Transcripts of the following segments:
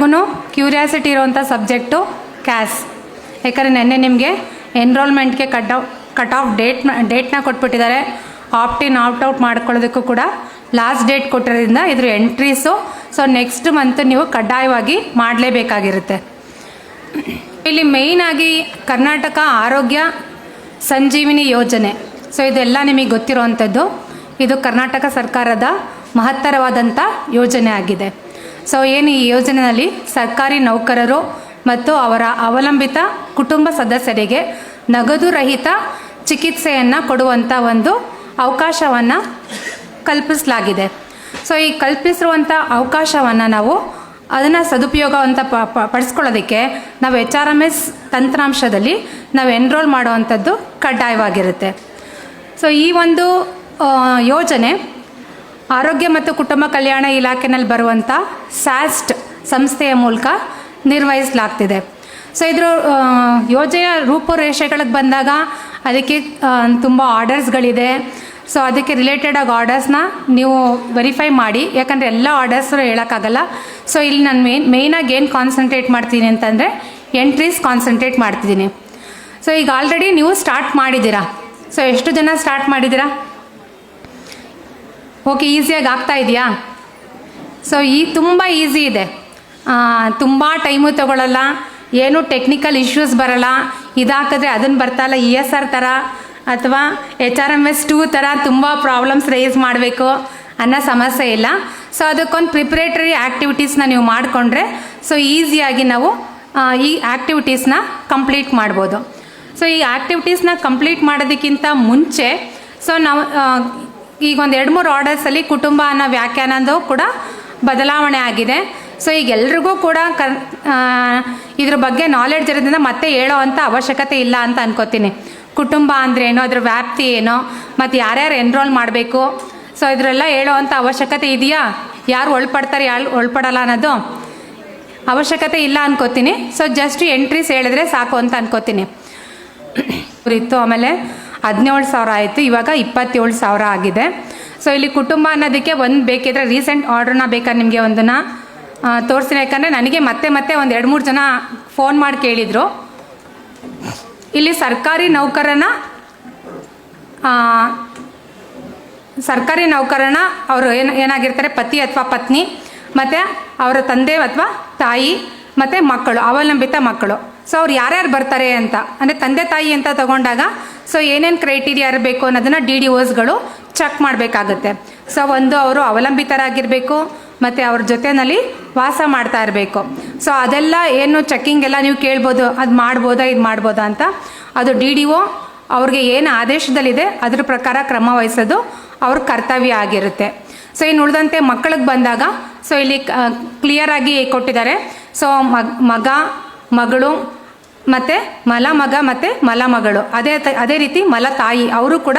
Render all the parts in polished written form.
ಎಲ್ರಿಗೂ ಕ್ಯೂರಿಯಾಸಿಟಿ ಇರುವಂಥ ಸಬ್ಜೆಕ್ಟು ಕ್ಯಾಸ್. ಯಾಕಂದರೆ ನೆನ್ನೆ ನಿಮಗೆ ಎನ್ರೋಲ್ಮೆಂಟ್ಗೆ ಕಟ್ ಆಫ್ ಡೇಟ್ನ ಕೊಟ್ಬಿಟ್ಟಿದ್ದಾರೆ. ಆಪ್ಟಿನ್ ಔಟ್ ಮಾಡ್ಕೊಳ್ಳೋದಕ್ಕೂ ಕೂಡ ಲಾಸ್ಟ್ ಡೇಟ್ ಕೊಟ್ಟಿರೋದ್ರಿಂದ ಇದ್ರ ಎಂಟ್ರೀಸು ಸೊ ನೆಕ್ಸ್ಟ್ ಮಂತ್ ನೀವು ಕಡ್ಡಾಯವಾಗಿ ಮಾಡಲೇಬೇಕಾಗಿರುತ್ತೆ. ಇಲ್ಲಿ ಮೇಯ್ನಾಗಿ ಕರ್ನಾಟಕ ಆರೋಗ್ಯ ಸಂಜೀವಿನಿ ಯೋಜನೆ, ಸೊ ಇದೆಲ್ಲ ನಿಮಗೆ ಗೊತ್ತಿರೋವಂಥದ್ದು. ಇದು ಕರ್ನಾಟಕ ಸರ್ಕಾರದ ಮಹತ್ತರವಾದಂಥ ಯೋಜನೆ ಆಗಿದೆ. ಸೊ ಏನು ಈ ಯೋಜನೆಯಲ್ಲಿ ಸರ್ಕಾರಿ ನೌಕರರು ಮತ್ತು ಅವರ ಅವಲಂಬಿತ ಕುಟುಂಬ ಸದಸ್ಯರಿಗೆ ನಗದು ರಹಿತ ಚಿಕಿತ್ಸೆಯನ್ನು ಕೊಡುವಂಥ ಒಂದು ಅವಕಾಶವನ್ನು ಕಲ್ಪಿಸಲಾಗಿದೆ. ಸೊ ಈ ಕಲ್ಪಿಸಿರುವಂಥ ಅವಕಾಶವನ್ನು ನಾವು ಅದನ್ನು ಸದುಪಯೋಗವಂತ ಪಡಿಸ್ಕೊಳ್ಳೋದಕ್ಕೆ ನಾವು HRMS ತಂತ್ರಾಂಶದಲ್ಲಿ ನಾವು ಎನ್ರೋಲ್ ಮಾಡುವಂಥದ್ದು ಕಡ್ಡಾಯವಾಗಿರುತ್ತೆ. ಸೊ ಈ ಒಂದು ಯೋಜನೆ ಆರೋಗ್ಯ ಮತ್ತು ಕುಟುಂಬ ಕಲ್ಯಾಣ ಇಲಾಖೆನಲ್ಲಿ ಬರುವಂಥ ಸ್ಯಾಸ್ಟ್ ಸಂಸ್ಥೆಯ ಮೂಲಕ ನಿರ್ವಹಿಸಲಾಗ್ತಿದೆ. ಸೊ ಇದ್ರ ಯೋಜನೆಯ ರೂಪುರೇಷೆಗಳಿಗೆ ಬಂದಾಗ ಅದಕ್ಕೆ ತುಂಬ ಆರ್ಡರ್ಸ್ಗಳಿದೆ. ಸೊ ಅದಕ್ಕೆ ರಿಲೇಟೆಡ್ ಆಗಿ ಆರ್ಡರ್ಸ್ನ ನೀವು ವೆರಿಫೈ ಮಾಡಿ, ಯಾಕಂದರೆ ಎಲ್ಲ ಆರ್ಡರ್ಸು ಹೇಳೋಕ್ಕಾಗಲ್ಲ. ಸೊ ಇಲ್ಲಿ ನಾನು ಮೇಯ್ನಾಗಿ ಏನು ಕಾನ್ಸಂಟ್ರೇಟ್ ಮಾಡ್ತೀನಿ ಅಂತಂದರೆ ಎಂಟ್ರೀಸ್ ಕಾನ್ಸಂಟ್ರೇಟ್ ಮಾಡ್ತಿದ್ದೀನಿ. ಸೊ ಈಗ ಆಲ್ರೆಡಿ ನೀವು ಸ್ಟಾರ್ಟ್ ಮಾಡಿದ್ದೀರಾ. ಸೊ ಎಷ್ಟು ಜನ ಸ್ಟಾರ್ಟ್ ಮಾಡಿದ್ದೀರಾ? ಓಕೆ, ಈಸಿಯಾಗಿ ಆಗ್ತಾ ಇದೆಯಾ? ಸೊ ತುಂಬ ಈಸಿ ಇದೆ, ತುಂಬ ಟೈಮು ತಗೊಳ್ಳಲ್ಲ, ಏನು ಟೆಕ್ನಿಕಲ್ ಇಶ್ಯೂಸ್ ಬರಲ್ಲ. ಇದಾಕಿದ್ರೆ ಅದನ್ನು ಬರ್ತಾಯಿಲ್ಲ ESR ಥರ ಅಥವಾ HRMS 2 ಥರ ತುಂಬ ಪ್ರಾಬ್ಲಮ್ಸ್ ರೇಸ್ ಮಾಡಬೇಕು ಅನ್ನೋ ಸಮಸ್ಯೆ ಇಲ್ಲ. ಸೊ ಅದಕ್ಕೊಂದು ಪ್ರಿಪ್ರೇಟರಿ ಆ್ಯಕ್ಟಿವಿಟೀಸ್ನ ನೀವು ಮಾಡಿಕೊಂಡ್ರೆ ಸೊ ಈಸಿಯಾಗಿ ನಾವು ಈ ಆ್ಯಕ್ಟಿವಿಟೀಸ್ನ ಕಂಪ್ಲೀಟ್ ಮಾಡ್ಬೋದು. ಸೊ ಈ ಆ್ಯಕ್ಟಿವಿಟೀಸ್ನ ಕಂಪ್ಲೀಟ್ ಮಾಡೋದಕ್ಕಿಂತ ಮುಂಚೆ ಸೊ ನಾವು ಈಗ ಒಂದು 2-3 ಆರ್ಡರ್ಸಲ್ಲಿ ಕುಟುಂಬ ಅನ್ನೋ ವ್ಯಾಖ್ಯಾನದ್ದು ಕೂಡ ಬದಲಾವಣೆ ಆಗಿದೆ. ಸೊ ಈಗ ಎಲ್ರಿಗೂ ಕೂಡ ಇದ್ರ ಬಗ್ಗೆ ನಾಲೆಡ್ಜ್ ಇರೋದ್ರಿಂದ ಮತ್ತೆ ಹೇಳೋ ಅಂಥ ಅವಶ್ಯಕತೆ ಇಲ್ಲ ಅಂತ ಅನ್ಕೋತೀನಿ. ಕುಟುಂಬ ಅಂದರೆ ಏನೋ, ಅದ್ರ ವ್ಯಾಪ್ತಿ ಏನೋ, ಮತ್ತು ಯಾರ್ಯಾರು ಎನ್ರೋಲ್ ಮಾಡಬೇಕು, ಸೊ ಇದರೆಲ್ಲ ಹೇಳೋ ಅಂಥ ಅವಶ್ಯಕತೆ ಇದೆಯಾ? ಯಾರು ಒಳಪಡ್ತಾರೆ ಯಾರು ಒಳಪಡಲ್ಲ ಅನ್ನೋದು ಅವಶ್ಯಕತೆ ಇಲ್ಲ ಅನ್ಕೋತೀನಿ. ಸೊ ಜಸ್ಟ್ ಎಂಟ್ರೀಸ್ ಹೇಳಿದ್ರೆ ಸಾಕು ಅಂತ ಅನ್ಕೋತೀನಿ. ಇತ್ತು ಆಮೇಲೆ 17,000 ಆಯಿತು, ಇವಾಗ 27,000 ಆಗಿದೆ. ಸೊ ಇಲ್ಲಿ ಕುಟುಂಬ ಅನ್ನೋದಕ್ಕೆ ಒಂದು ಬೇಕಿದ್ರೆ ರೀಸೆಂಟ್ ಆರ್ಡ್ರನ್ನ ಬೇಕಾದ್ರೆ ನಿಮಗೆ ಒಂದನ್ನು ತೋರಿಸ್ತೀನಿ. ಯಾಕಂದರೆ ನನಗೆ ಮತ್ತೆ ಒಂದು 2-3 ಜನ ಫೋನ್ ಮಾಡಿ ಕೇಳಿದರು. ಇಲ್ಲಿ ಸರ್ಕಾರಿ ನೌಕರನ ಅವರು ಏನಾಗಿರ್ತಾರೆ, ಪತಿ ಅಥವಾ ಪತ್ನಿ ಮತ್ತು ಅವರ ತಂದೆ ಅಥವಾ ತಾಯಿ ಮತ್ತು ಮಕ್ಕಳು, ಅವಲಂಬಿತ ಮಕ್ಕಳು. ಸೊ ಅವ್ರು ಯಾರ್ಯಾರು ಬರ್ತಾರೆ ಅಂತ ಅಂದರೆ ತಂದೆ ತಾಯಿ ಅಂತ ತಗೊಂಡಾಗ ಸೊ ಏನೇನು ಕ್ರೈಟೀರಿಯಾ ಇರಬೇಕು ಅನ್ನೋದನ್ನು DDOsಗಳು ಚೆಕ್ ಮಾಡಬೇಕಾಗುತ್ತೆ. ಸೊ ಒಂದು ಅವರು ಅವಲಂಬಿತರಾಗಿರಬೇಕು ಮತ್ತು ಅವ್ರ ಜೊತೆಯಲ್ಲಿ ವಾಸ ಮಾಡ್ತಾ ಇರಬೇಕು. ಸೊ ಅದೆಲ್ಲ ಏನು ಚೆಕ್ಕಿಂಗ್ ಎಲ್ಲ ನೀವು ಕೇಳ್ಬೋದು, ಅದು ಮಾಡ್ಬೋದಾ ಇದು ಮಾಡ್ಬೋದಾ ಅಂತ. ಅದು DDO ಅವ್ರಿಗೆ ಏನು ಆದೇಶದಲ್ಲಿದೆ ಅದ್ರ ಪ್ರಕಾರ ಕ್ರಮ ವಹಿಸೋದು ಅವ್ರ ಕರ್ತವ್ಯ ಆಗಿರುತ್ತೆ. ಸೊ ಇನ್ನು ಉಳಿದಂತೆ ಮಕ್ಕಳಿಗೆ ಬಂದಾಗ ಸೊ ಇಲ್ಲಿ ಕ್ಲಿಯರಾಗಿ ಕೊಟ್ಟಿದ್ದಾರೆ. ಸೊ ಮಗ ಮಗಳು ಮತ್ತು ಮಗ ಮತ್ತು ಮಗಳು, ಅದೇ ರೀತಿ ತಾಯಿ ಅವರು ಕೂಡ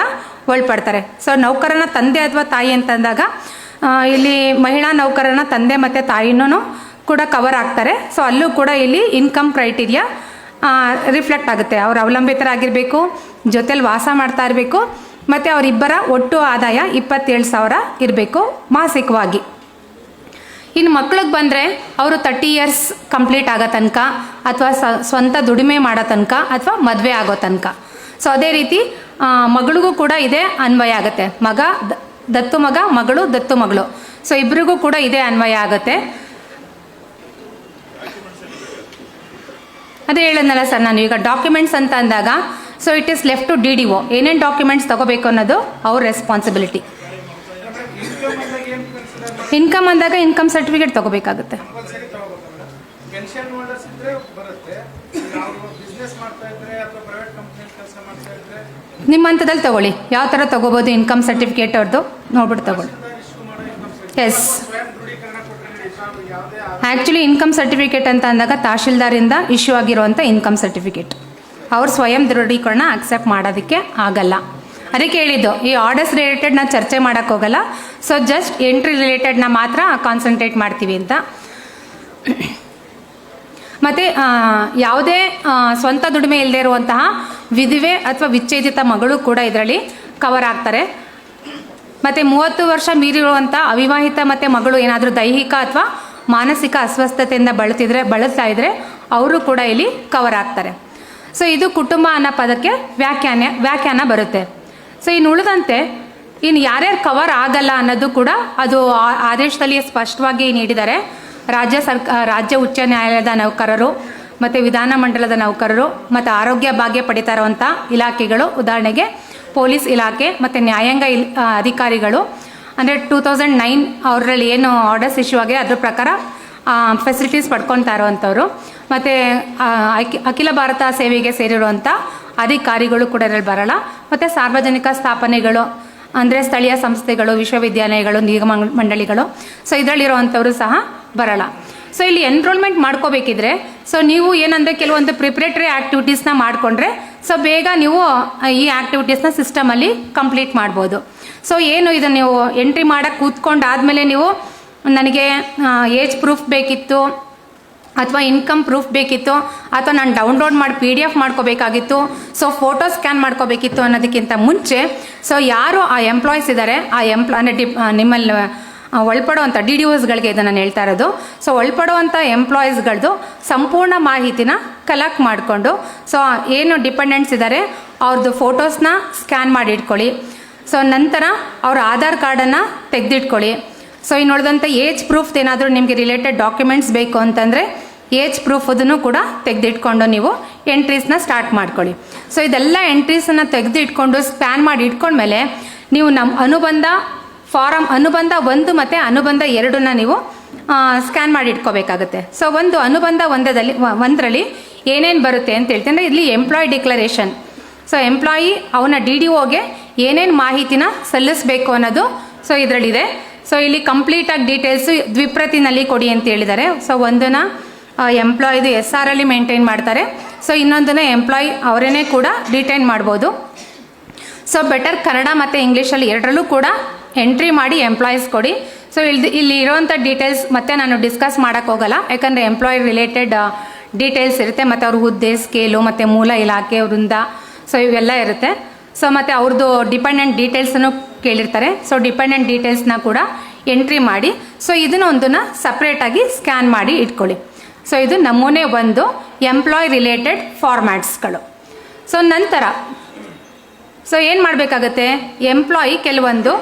ಒಳಪಡ್ತಾರೆ. ಸೊ ನೌಕರನ ತಂದೆ ಅಥವಾ ತಾಯಿ ಅಂತಂದಾಗ ಇಲ್ಲಿ ಮಹಿಳಾ ನೌಕರನ ತಂದೆ ಮತ್ತು ತಾಯಿನೂ ಕೂಡ ಕವರ್ ಆಗ್ತಾರೆ. ಸೊ ಅಲ್ಲೂ ಕೂಡ ಇಲ್ಲಿ ಇನ್ಕಮ್ ಕ್ರೈಟೀರಿಯಾ ರಿಫ್ಲೆಕ್ಟ್ ಆಗುತ್ತೆ. ಅವ್ರು ಅವಲಂಬಿತರಾಗಿರಬೇಕು, ಜೊತೆಲಿ ವಾಸ ಮಾಡ್ತಾ ಇರಬೇಕು, ಮತ್ತು ಅವರಿಬ್ಬರ ಒಟ್ಟು ಆದಾಯ 27,000 ಇರಬೇಕು ಮಾಸಿಕವಾಗಿ. ಇನ್ನು ಮಕ್ಳಿಗೆ ಬಂದರೆ ಅವರು 30 years ಕಂಪ್ಲೀಟ್ ಆಗೋ ತನಕ ಅಥವಾ ಸ್ವಂತ ದುಡಿಮೆ ಮಾಡೋ ತನಕ ಅಥವಾ ಮದುವೆ ಆಗೋ ತನಕ. ಸೊ ಅದೇ ರೀತಿ ಮಗಳಿಗೂ ಕೂಡ ಇದೇ ಅನ್ವಯ ಆಗುತ್ತೆ. ದತ್ತು ಮಗ, ಮಗಳು ದತ್ತು ಮಗಳು, ಸೊ ಇಬ್ಬರಿಗೂ ಕೂಡ ಇದೇ ಅನ್ವಯ ಆಗುತ್ತೆ. ಅದೇ ಹೇಳಿದ್ನಲ್ಲ ಸರ್ ನಾನು ಈಗ ಡಾಕ್ಯುಮೆಂಟ್ಸ್ ಅಂತ ಅಂದಾಗ so it is left to DDO. ಏನೇನು ಡಾಕ್ಯುಮೆಂಟ್ಸ್ ತಗೋಬೇಕು ಅನ್ನೋದು ಅವ್ರ ರೆಸ್ಪಾನ್ಸಿಬಿಲಿಟಿ. ಇನ್ಕಮ್ ಅಂದಾಗ ಇನ್ಕಮ್ ಸರ್ಟಿಫಿಕೇಟ್ ತಗೋಬೇಕಾಗುತ್ತೆ. ನಿಮ್ಮ ಹಂತದಲ್ಲಿ ತಗೊಳ್ಳಿ, ಯಾವ ಥರ ತಗೋಬೋದು ಇನ್ಕಮ್ ಸರ್ಟಿಫಿಕೇಟ್ ಅವ್ರದ್ದು ನೋಡ್ಬಿಟ್ಟು ತಗೊಳ್ಳಿ. ಎಸ್, ಆ್ಯಕ್ಚುಲಿ ಇನ್ಕಮ್ ಸರ್ಟಿಫಿಕೇಟ್ ಅಂತ ಅಂದಾಗ ತಹಶೀಲ್ದಾರಿಂದ ಇಶ್ಯೂ ಆಗಿರುವಂಥ ಇನ್ಕಮ್ ಸರ್ಟಿಫಿಕೇಟ್, ಅವ್ರು ಸ್ವಯಂ ದೃಢೀಕರಣ ಅಕ್ಸೆಪ್ಟ್ ಮಾಡೋದಕ್ಕೆ ಆಗಲ್ಲ. ಅದಕ್ಕೆ ಹೇಳಿದ್ದು ಈ ಆರ್ಡರ್ಸ್ ರಿಲೇಟೆಡ್ ನಾವು ಚರ್ಚೆ ಮಾಡೋಕ್ಕೆ ಹೋಗಲ್ಲ. ಸೊ ಜಸ್ಟ್ ಎಂಟ್ರಿ ರಿಲೇಟೆಡ್ನ ಮಾತ್ರ ಕಾನ್ಸಂಟ್ರೇಟ್ ಮಾಡ್ತೀವಿ ಅಂತ. ಮತ್ತು ಯಾವುದೇ ಸ್ವಂತ ದುಡಿಮೆ ಇಲ್ಲದೆ ಇರುವಂತಹ ವಿಧವೆ ಅಥವಾ ವಿಚ್ಛೇದಿತ ಮಗಳು ಕೂಡ ಇದರಲ್ಲಿ ಕವರ್ ಆಗ್ತಾರೆ. ಮತ್ತು 30 ವರ್ಷ ಮೀರಿರುವಂಥ ಅವಿವಾಹಿತ ಮತ್ತು ಮಗಳು ಏನಾದರೂ ದೈಹಿಕ ಅಥವಾ ಮಾನಸಿಕ ಅಸ್ವಸ್ಥತೆಯಿಂದ ಬಳಲ್ತಾ ಇದ್ರೆ ಅವರು ಕೂಡ ಇಲ್ಲಿ ಕವರ್ ಆಗ್ತಾರೆ. ಸೊ ಇದು ಕುಟುಂಬ ಅನ್ನೋ ಪದಕ್ಕೆ ವ್ಯಾಖ್ಯಾನ ಬರುತ್ತೆ. ಸೊ ಇನ್ನು ಉಳಿದಂತೆ ಇನ್ನು ಯಾರ್ಯಾರು ಕವರ್ ಆಗಲ್ಲ ಅನ್ನೋದು ಕೂಡ ಅದು ಆದೇಶದಲ್ಲಿ ಸ್ಪಷ್ಟವಾಗಿ ನೀಡಿದ್ದಾರೆ. ರಾಜ್ಯ ಉಚ್ಚ ನ್ಯಾಯಾಲಯದ ನೌಕರರು ಮತ್ತು ವಿಧಾನಮಂಡಲದ ನೌಕರರು ಮತ್ತು ಆರೋಗ್ಯ ಭಾಗ್ಯ ಪಡಿತಾ ಇರುವಂಥ ಇಲಾಖೆಗಳು, ಉದಾಹರಣೆಗೆ ಪೊಲೀಸ್ ಇಲಾಖೆ ಮತ್ತು ನ್ಯಾಯಾಂಗ ಅಧಿಕಾರಿಗಳು, ಅಂದರೆ 2009 ಅವರಲ್ಲಿ ಏನು ಆರ್ಡರ್ಸ್ ಇಶ್ಯೂ ಆಗಿದೆ ಅದ್ರ ಪ್ರಕಾರ ಫೆಸಿಲಿಟೀಸ್ ಪಡ್ಕೊತಾ ಇರೋವಂಥವ್ರು, ಮತ್ತು ಅಖಿಲ ಭಾರತ ಸೇವೆಗೆ ಸೇರಿರುವಂಥ ಅಧಿಕಾರಿಗಳು ಕೂಡ ಇದರಲ್ಲಿ ಬರಲ್ಲ. ಮತ್ತು ಸಾರ್ವಜನಿಕ ಸ್ಥಾಪನೆಗಳು ಅಂದರೆ ಸ್ಥಳೀಯ ಸಂಸ್ಥೆಗಳು, ವಿಶ್ವವಿದ್ಯಾಲಯಗಳು, ನಿಗಮ ಮಂಡಳಿಗಳು, ಸೊ ಇದರಲ್ಲಿರುವಂಥವರು ಸಹ ಬರಲ್ಲ. ಸೊ ಇಲ್ಲಿ ಎನ್ರೋಲ್ಮೆಂಟ್ ಮಾಡ್ಕೋಬೇಕಿದ್ರೆ ಸೊ ನೀವು ಏನಂದರೆ ಕೆಲವೊಂದು ಪ್ರಿಪ್ರೇಟರಿ ಆ್ಯಕ್ಟಿವಿಟೀಸ್ನ ಮಾಡಿಕೊಂಡ್ರೆ ಸೊ ಬೇಗ ನೀವು ಈ ಆ್ಯಕ್ಟಿವಿಟೀಸ್ನ ಸಿಸ್ಟಮಲ್ಲಿ ಕಂಪ್ಲೀಟ್ ಮಾಡ್ಬೋದು. ಸೊ ಏನು ಇದು ನೀವು ಎಂಟ್ರಿ ಮಾಡೋಕ್ಕೆ ಕೂತ್ಕೊಂಡಾದಮೇಲೆ ನೀವು ನನಗೆ ಏಜ್ ಪ್ರೂಫ್ ಬೇಕಿತ್ತು ಅಥವಾ ಇನ್ಕಮ್ ಪ್ರೂಫ್ ಬೇಕಿತ್ತು ಅಥವಾ ನಾನು ಡೌನ್ಲೋಡ್ ಮಾಡಿ PDF ಮಾಡ್ಕೋಬೇಕಾಗಿತ್ತು, ಸೊ ಫೋಟೋ ಸ್ಕ್ಯಾನ್ ಮಾಡ್ಕೋಬೇಕಿತ್ತು ಅನ್ನೋದಕ್ಕಿಂತ ಮುಂಚೆ ಸೊ ಯಾರು ಆ ಎಂಪ್ಲಾಯೀಸ್ ಇದ್ದಾರೆ ಆ ಅಂದರೆ ನಿಮ್ಮಲ್ಲಿ ಒಳಪಡುವಂಥ DDOಸ್ಗಳಿಗೆ ಇದು ನಾನು ಹೇಳ್ತಾ ಇರೋದು. ಸೊ ಒಳಪಡುವಂಥ ಎಂಪ್ಲಾಯೀಸ್ಗಳದ್ದು ಸಂಪೂರ್ಣ ಮಾಹಿತಿನ ಕಲೆಕ್ಟ್ ಮಾಡಿಕೊಂಡು ಸೊ ಏನು ಡಿಪೆಂಡೆಂಟ್ಸ್ ಇದ್ದಾರೆ ಅವ್ರದ್ದು ಫೋಟೋಸ್ನ ಸ್ಕ್ಯಾನ್ ಮಾಡಿ ಇಟ್ಕೊಳ್ಳಿ. ಸೊ ನಂತರ ಅವ್ರ ಆಧಾರ್ ಕಾರ್ಡನ್ನು ತೆಗೆದಿಟ್ಕೊಳ್ಳಿ. ಸೊ ಇನ್ನು ಉಳಿದಂಥ ಏಜ್ ಪ್ರೂಫ್ ಏನಾದರೂ ನಿಮಗೆ ರಿಲೇಟೆಡ್ ಡಾಕ್ಯುಮೆಂಟ್ಸ್ ಬೇಕು ಅಂತಂದರೆ ಏಜ್ ಪ್ರೂಫ್ ಅದನ್ನು ಕೂಡ ತೆಗೆದಿಟ್ಕೊಂಡು ನೀವು ಎಂಟ್ರೀಸ್ನ ಸ್ಟಾರ್ಟ್ ಮಾಡ್ಕೊಳ್ಳಿ. ಸೊ ಇದೆಲ್ಲ ಎಂಟ್ರೀಸನ್ನು ತೆಗೆದಿಟ್ಕೊಂಡು ಸ್ಪ್ಯಾನ್ ಮಾಡಿ ಇಟ್ಕೊಂಡ್ಮೇಲೆ ನೀವು ನಮ್ಮ ಅನುಬಂಧ 1 ಮತ್ತು ಅನುಬಂಧ 2ನ ನೀವು ಸ್ಕ್ಯಾನ್ ಮಾಡಿ ಇಟ್ಕೋಬೇಕಾಗುತ್ತೆ. ಸೊ ಒಂದು ಅನುಬಂಧ 1ರಲ್ಲಿ ಏನೇನು ಬರುತ್ತೆ ಅಂತ ಹೇಳ್ತೀನಿ ಅಂದರೆ ಇಲ್ಲಿ ಎಂಪ್ಲಾಯ್ ಡಿಕ್ಲರೇಷನ್. ಸೊ ಎಂಪ್ಲಾಯಿ ಅವನ DDOಗೆ ಏನೇನು ಮಾಹಿತಿನ ಸಲ್ಲಿಸಬೇಕು ಅನ್ನೋದು ಸೊ ಇದರಲ್ಲಿದೆ. ಸೊ ಇಲ್ಲಿ ಕಂಪ್ಲೀಟಾಗಿ ಡೀಟೇಲ್ಸು ದ್ವಿಪ್ರತಿನಲ್ಲಿ ಕೊಡಿ ಅಂತ ಹೇಳಿದ್ದಾರೆ. ಸೊ ಒಂದನ್ನ ಎಂಪ್ಲಾಯ್ದು SRಲ್ಲಿ ಮೇಂಟೈನ್ ಮಾಡ್ತಾರೆ. ಸೊ ಇನ್ನೊಂದನ್ನ ಎಂಪ್ಲಾಯ್ ಅವರೇನೇ ಕೂಡ ಡಿಟೈನ್ ಮಾಡ್ಬೋದು. ಸೊ ಬೆಟರ್ ಕನ್ನಡ ಮತ್ತು ಇಂಗ್ಲೀಷಲ್ಲಿ ಎರಡರಲ್ಲೂ ಕೂಡ ಎಂಟ್ರಿ ಮಾಡಿ ಎಂಪ್ಲಾಯೀಸ್ ಕೊಡಿ. ಸೊ ಇಲ್ಲಿ ಇರೋವಂಥ ಡೀಟೇಲ್ಸ್ ಮತ್ತೆ ನಾನು ಡಿಸ್ಕಸ್ ಮಾಡೋಕ್ಕೆ ಹೋಗಲ್ಲ, ಯಾಕಂದರೆ ಎಂಪ್ಲಾಯ್ ರಿಲೇಟೆಡ್ ಡೀಟೇಲ್ಸ್ ಇರುತ್ತೆ ಮತ್ತು ಅವ್ರ ಹುದ್ದೆ, ಸ್ಕೇಲು ಮತ್ತು ಮೂಲ ಇಲಾಖೆ ವೃಂದ, ಸೊ ಇವೆಲ್ಲ ಇರುತ್ತೆ. ಸೊ ಮತ್ತು ಅವ್ರದ್ದು ಡಿಪೆಂಡೆಂಟ್ ಡೀಟೇಲ್ಸನ್ನು ಕೇಳಿರ್ತಾರೆ. ಸೊ ಡಿಪೆಂಡೆಂಟ್ ಡೀಟೇಲ್ಸ್ನ ಕೂಡ ಎಂಟ್ರಿ ಮಾಡಿ ಸೊ ಇದನ್ನೊಂದನ್ನು ಸಪ್ರೇಟಾಗಿ ಸ್ಕ್ಯಾನ್ ಮಾಡಿ ಇಟ್ಕೊಳ್ಳಿ. ಸೊ ಇದು ನಮೂನೆ 1 ಎಂಪ್ಲಾಯ್ ರಿಲೇಟೆಡ್ ಫಾರ್ಮ್ಯಾಟ್ಸ್ಗಳು. ಸೊ ನಂತರ ಸೊ ಏನು ಮಾಡಬೇಕಾಗತ್ತೆ, ಎಂಪ್ಲಾಯಿ ಕೆಲವೊಂದು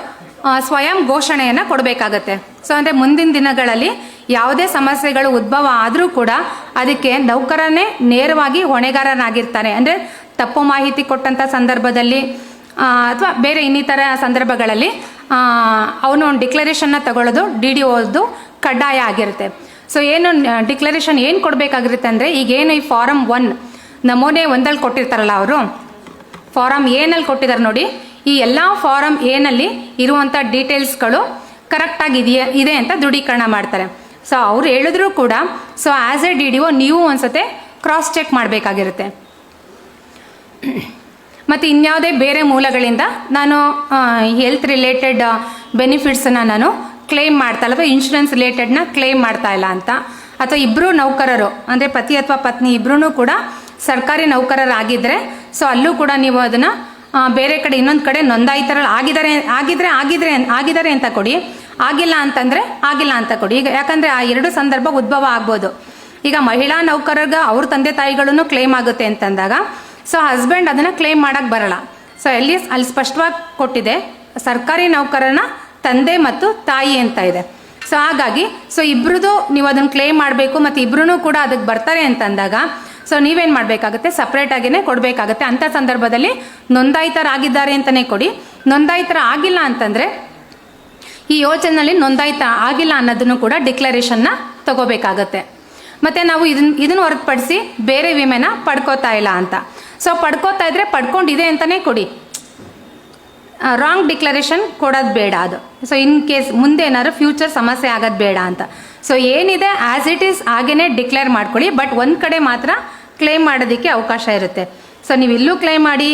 ಸ್ವಯಂ ಘೋಷಣೆಯನ್ನು ಕೊಡಬೇಕಾಗತ್ತೆ. ಸೊ ಅಂದರೆ ಮುಂದಿನ ದಿನಗಳಲ್ಲಿ ಯಾವುದೇ ಸಮಸ್ಯೆಗಳು ಉದ್ಭವ ಆದರೂ ಕೂಡ ಅದಕ್ಕೆ ನೌಕರನೇ ನೇರವಾಗಿ ಹೊಣೆಗಾರನಾಗಿರ್ತಾನೆ. ಅಂದರೆ ತಪ್ಪು ಮಾಹಿತಿ ಕೊಟ್ಟಂಥ ಸಂದರ್ಭದಲ್ಲಿ ಅಥವಾ ಬೇರೆ ಇನ್ನಿತರ ಸಂದರ್ಭಗಳಲ್ಲಿ ಅವನು ಒಂದು ಡಿಕ್ಲರೇಷನ್ನ ತಗೊಳ್ಳೋದು DDOದು ಕಡ್ಡಾಯ ಆಗಿರುತ್ತೆ. ಸೊ ಏನು ಡಿಕ್ಲರೇಷನ್ ಏನು ಕೊಡಬೇಕಾಗಿರುತ್ತೆ ಅಂದರೆ ಈಗೇನು ಈ ಫಾರಮ್ 1 ನಮೂನೆ 1ಲ್ಲಿ ಕೊಟ್ಟಿರ್ತಾರಲ್ಲ, ಅವರು ಫಾರಮ್ ಎನಲ್ಲಿ ಕೊಟ್ಟಿದ್ದಾರೆ ನೋಡಿ, ಈ ಎಲ್ಲ ಫಾರಮ್ ಎನಲ್ಲಿ ಇರುವಂಥ ಡೀಟೇಲ್ಸ್ಗಳು ಕರೆಕ್ಟಾಗಿ ಇದೆ ಅಂತ ದೃಢೀಕರಣ ಮಾಡ್ತಾರೆ. ಸೊ ಅವ್ರು ಹೇಳಿದ್ರು ಕೂಡ ಸೊ ಆ್ಯಸ್ ಎ DDO ನೀವು ಒಂದ್ಸತೆ ಕ್ರಾಸ್ ಚೆಕ್ ಮಾಡಬೇಕಾಗಿರುತ್ತೆ. ಮತ್ತು ಇನ್ಯಾವುದೇ ಬೇರೆ ಮೂಲಗಳಿಂದ ನಾನು ಹೆಲ್ತ್ ರಿಲೇಟೆಡ್ ಬೆನಿಫಿಟ್ಸನ್ನು ನಾನು ಕ್ಲೇಮ್ ಮಾಡ್ತಾ ಇಲ್ಲ ಅಥವಾ ಇನ್ಶೂರೆನ್ಸ್ ರಿಲೇಟೆಡ್ನ ಕ್ಲೇಮ್ ಮಾಡ್ತಾ ಇಲ್ಲ ಅಂತ, ಅಥವಾ ಇಬ್ಬರು ನೌಕರರು ಅಂದರೆ ಪತಿ ಅಥವಾ ಪತ್ನಿ ಇಬ್ಬರೂ ಕೂಡ ಸರ್ಕಾರಿ ನೌಕರರಾಗಿದ್ದರೆ ಸೊ ಅಲ್ಲೂ ಕೂಡ ನೀವು ಅದನ್ನು ಬೇರೆ ಕಡೆ ಇನ್ನೊಂದು ಕಡೆ ನೋಂದಾಯಿತರಲ್ಲಿ ಆಗಿದ್ದಾರೆ ಅಂತ ಕೊಡಿ, ಆಗಿಲ್ಲ ಅಂತಂದರೆ ಆಗಿಲ್ಲ ಅಂತ ಕೊಡಿ. ಈಗ ಯಾಕಂದರೆ ಆ ಎರಡು ಸಂದರ್ಭ ಉದ್ಭವ ಆಗ್ಬೋದು. ಈಗ ಮಹಿಳಾ ನೌಕರರಿಗೆ ಅವ್ರ ತಂದೆ ತಾಯಿಗಳೂ ಕ್ಲೇಮ್ ಆಗುತ್ತೆ ಅಂತಂದಾಗ ಸೊ ಹಸ್ಬೆಂಡ್ ಅದನ್ನು ಕ್ಲೇಮ್ ಮಾಡೋಕ್ಕೆ ಬರಲ್ಲ. ಸೊ ಅಲ್ಲಿ ಸ್ಪಷ್ಟವಾಗಿ ಕೊಟ್ಟಿದೆ, ಸರ್ಕಾರಿ ನೌಕರನ ತಂದೆ ಮತ್ತು ತಾಯಿ ಅಂತ ಇದೆ. ಸೊ ಹಾಗಾಗಿ ಸೊ ಇಬ್ರದ್ದು ನೀವು ಅದನ್ನು ಕ್ಲೇಮ್ ಮಾಡಬೇಕು ಮತ್ತು ಇಬ್ರೂ ಕೂಡ ಅದಕ್ಕೆ ಬರ್ತಾರೆ ಅಂತಂದಾಗ ಸೊ ನೀವೇನು ಮಾಡಬೇಕಾಗುತ್ತೆ, ಸಪ್ರೇಟಾಗಿಯೇ ಕೊಡಬೇಕಾಗುತ್ತೆ. ಅಂಥ ಸಂದರ್ಭದಲ್ಲಿ ನೋಂದಾಯಿತರಾಗಿದ್ದಾರೆ ಅಂತಲೇ ಕೊಡಿ. ನೋಂದಾಯಿತರ ಆಗಿಲ್ಲ ಅಂತಂದರೆ ಈ ಯೋಜನೆಯಲ್ಲಿ ನೋಂದಾಯಿತ ಆಗಿಲ್ಲ ಅನ್ನೋದನ್ನು ಕೂಡ ಡಿಕ್ಲರೇಷನ್ನ ತಗೋಬೇಕಾಗತ್ತೆ. ಮತ್ತು ನಾವು ಇದನ್ನು ಹೊರತುಪಡಿಸಿ ಬೇರೆ ವಿಮೆನ ಪಡ್ಕೋತಾ ಇಲ್ಲ ಅಂತ. ಸೊ ಪಡ್ಕೋತಾ ಇದ್ರೆ ಪಡ್ಕೊಂಡಿದೆ ಅಂತಲೇ ಕೊಡಿ, ರಾಂಗ್ ಡಿಕ್ಲರೇಷನ್ ಕೊಡೋದು ಬೇಡ ಅದು. ಸೊ ಇನ್ ಕೇಸ್ ಮುಂದೆ ಏನಾದ್ರು ಫ್ಯೂಚರ್ ಸಮಸ್ಯೆ ಆಗೋದು ಬೇಡ ಅಂತ. ಸೊ ಏನಿದೆ ಆ್ಯಸ್ ಇಟ್ ಈಸ್ ಹಾಗೇ ಡಿಕ್ಲೇರ್ ಮಾಡ್ಕೊಳ್ಳಿ. ಬಟ್ ಒಂದು ಕಡೆ ಮಾತ್ರ ಕ್ಲೇಮ್ ಮಾಡೋದಕ್ಕೆ ಅವಕಾಶ ಇರುತ್ತೆ. ಸೊ ನೀವು ಇಲ್ಲೂ ಕ್ಲೇಮ್ ಮಾಡಿ,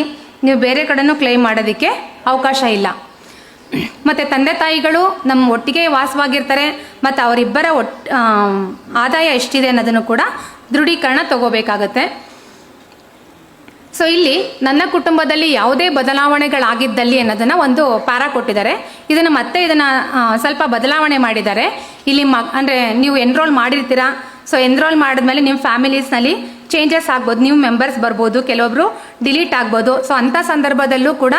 ನೀವು ಬೇರೆ ಕಡೆನೂ ಕ್ಲೇಮ್ ಮಾಡೋದಕ್ಕೆ ಅವಕಾಶ ಇಲ್ಲ. ಮತ್ತು ತಂದೆ ತಾಯಿಗಳು ನಮ್ಮ ಒಟ್ಟಿಗೆ ವಾಸವಾಗಿರ್ತಾರೆ ಮತ್ತು ಅವರಿಬ್ಬರ ಆದಾಯ ಎಷ್ಟಿದೆ ಅನ್ನೋದನ್ನು ಕೂಡ ದೃಢೀಕರಣ ತಗೋಬೇಕಾಗತ್ತೆ. ಸೊ ಇಲ್ಲಿ ನನ್ನ ಕುಟುಂಬದಲ್ಲಿ ಯಾವುದೇ ಬದಲಾವಣೆಗಳಾಗಿದ್ದಲ್ಲಿ ಅನ್ನೋದನ್ನು ಒಂದು ಪ್ಯಾರಾ ಕೊಟ್ಟಿದ್ದಾರೆ. ಇದನ್ನು ಸ್ವಲ್ಪ ಬದಲಾವಣೆ ಮಾಡಿದ್ದಾರೆ. ಇಲ್ಲಿ ಅಂದರೆ ನೀವು ಎನ್ರೋಲ್ ಮಾಡಿರ್ತೀರಾ. ಸೊ ಎನ್ರೋಲ್ ಮಾಡಿದ್ಮೇಲೆ ನಿಮ್ಮ ಫ್ಯಾಮಿಲೀಸ್ನಲ್ಲಿ ಚೇಂಜಸ್ ಆಗ್ಬೋದು, ನ್ಯೂ ಮೆಂಬರ್ಸ್ ಬರ್ಬೋದು, ಕೆಲವೊಬ್ರು ಡಿಲೀಟ್ ಆಗ್ಬೋದು. ಸೊ ಅಂಥ ಸಂದರ್ಭದಲ್ಲೂ ಕೂಡ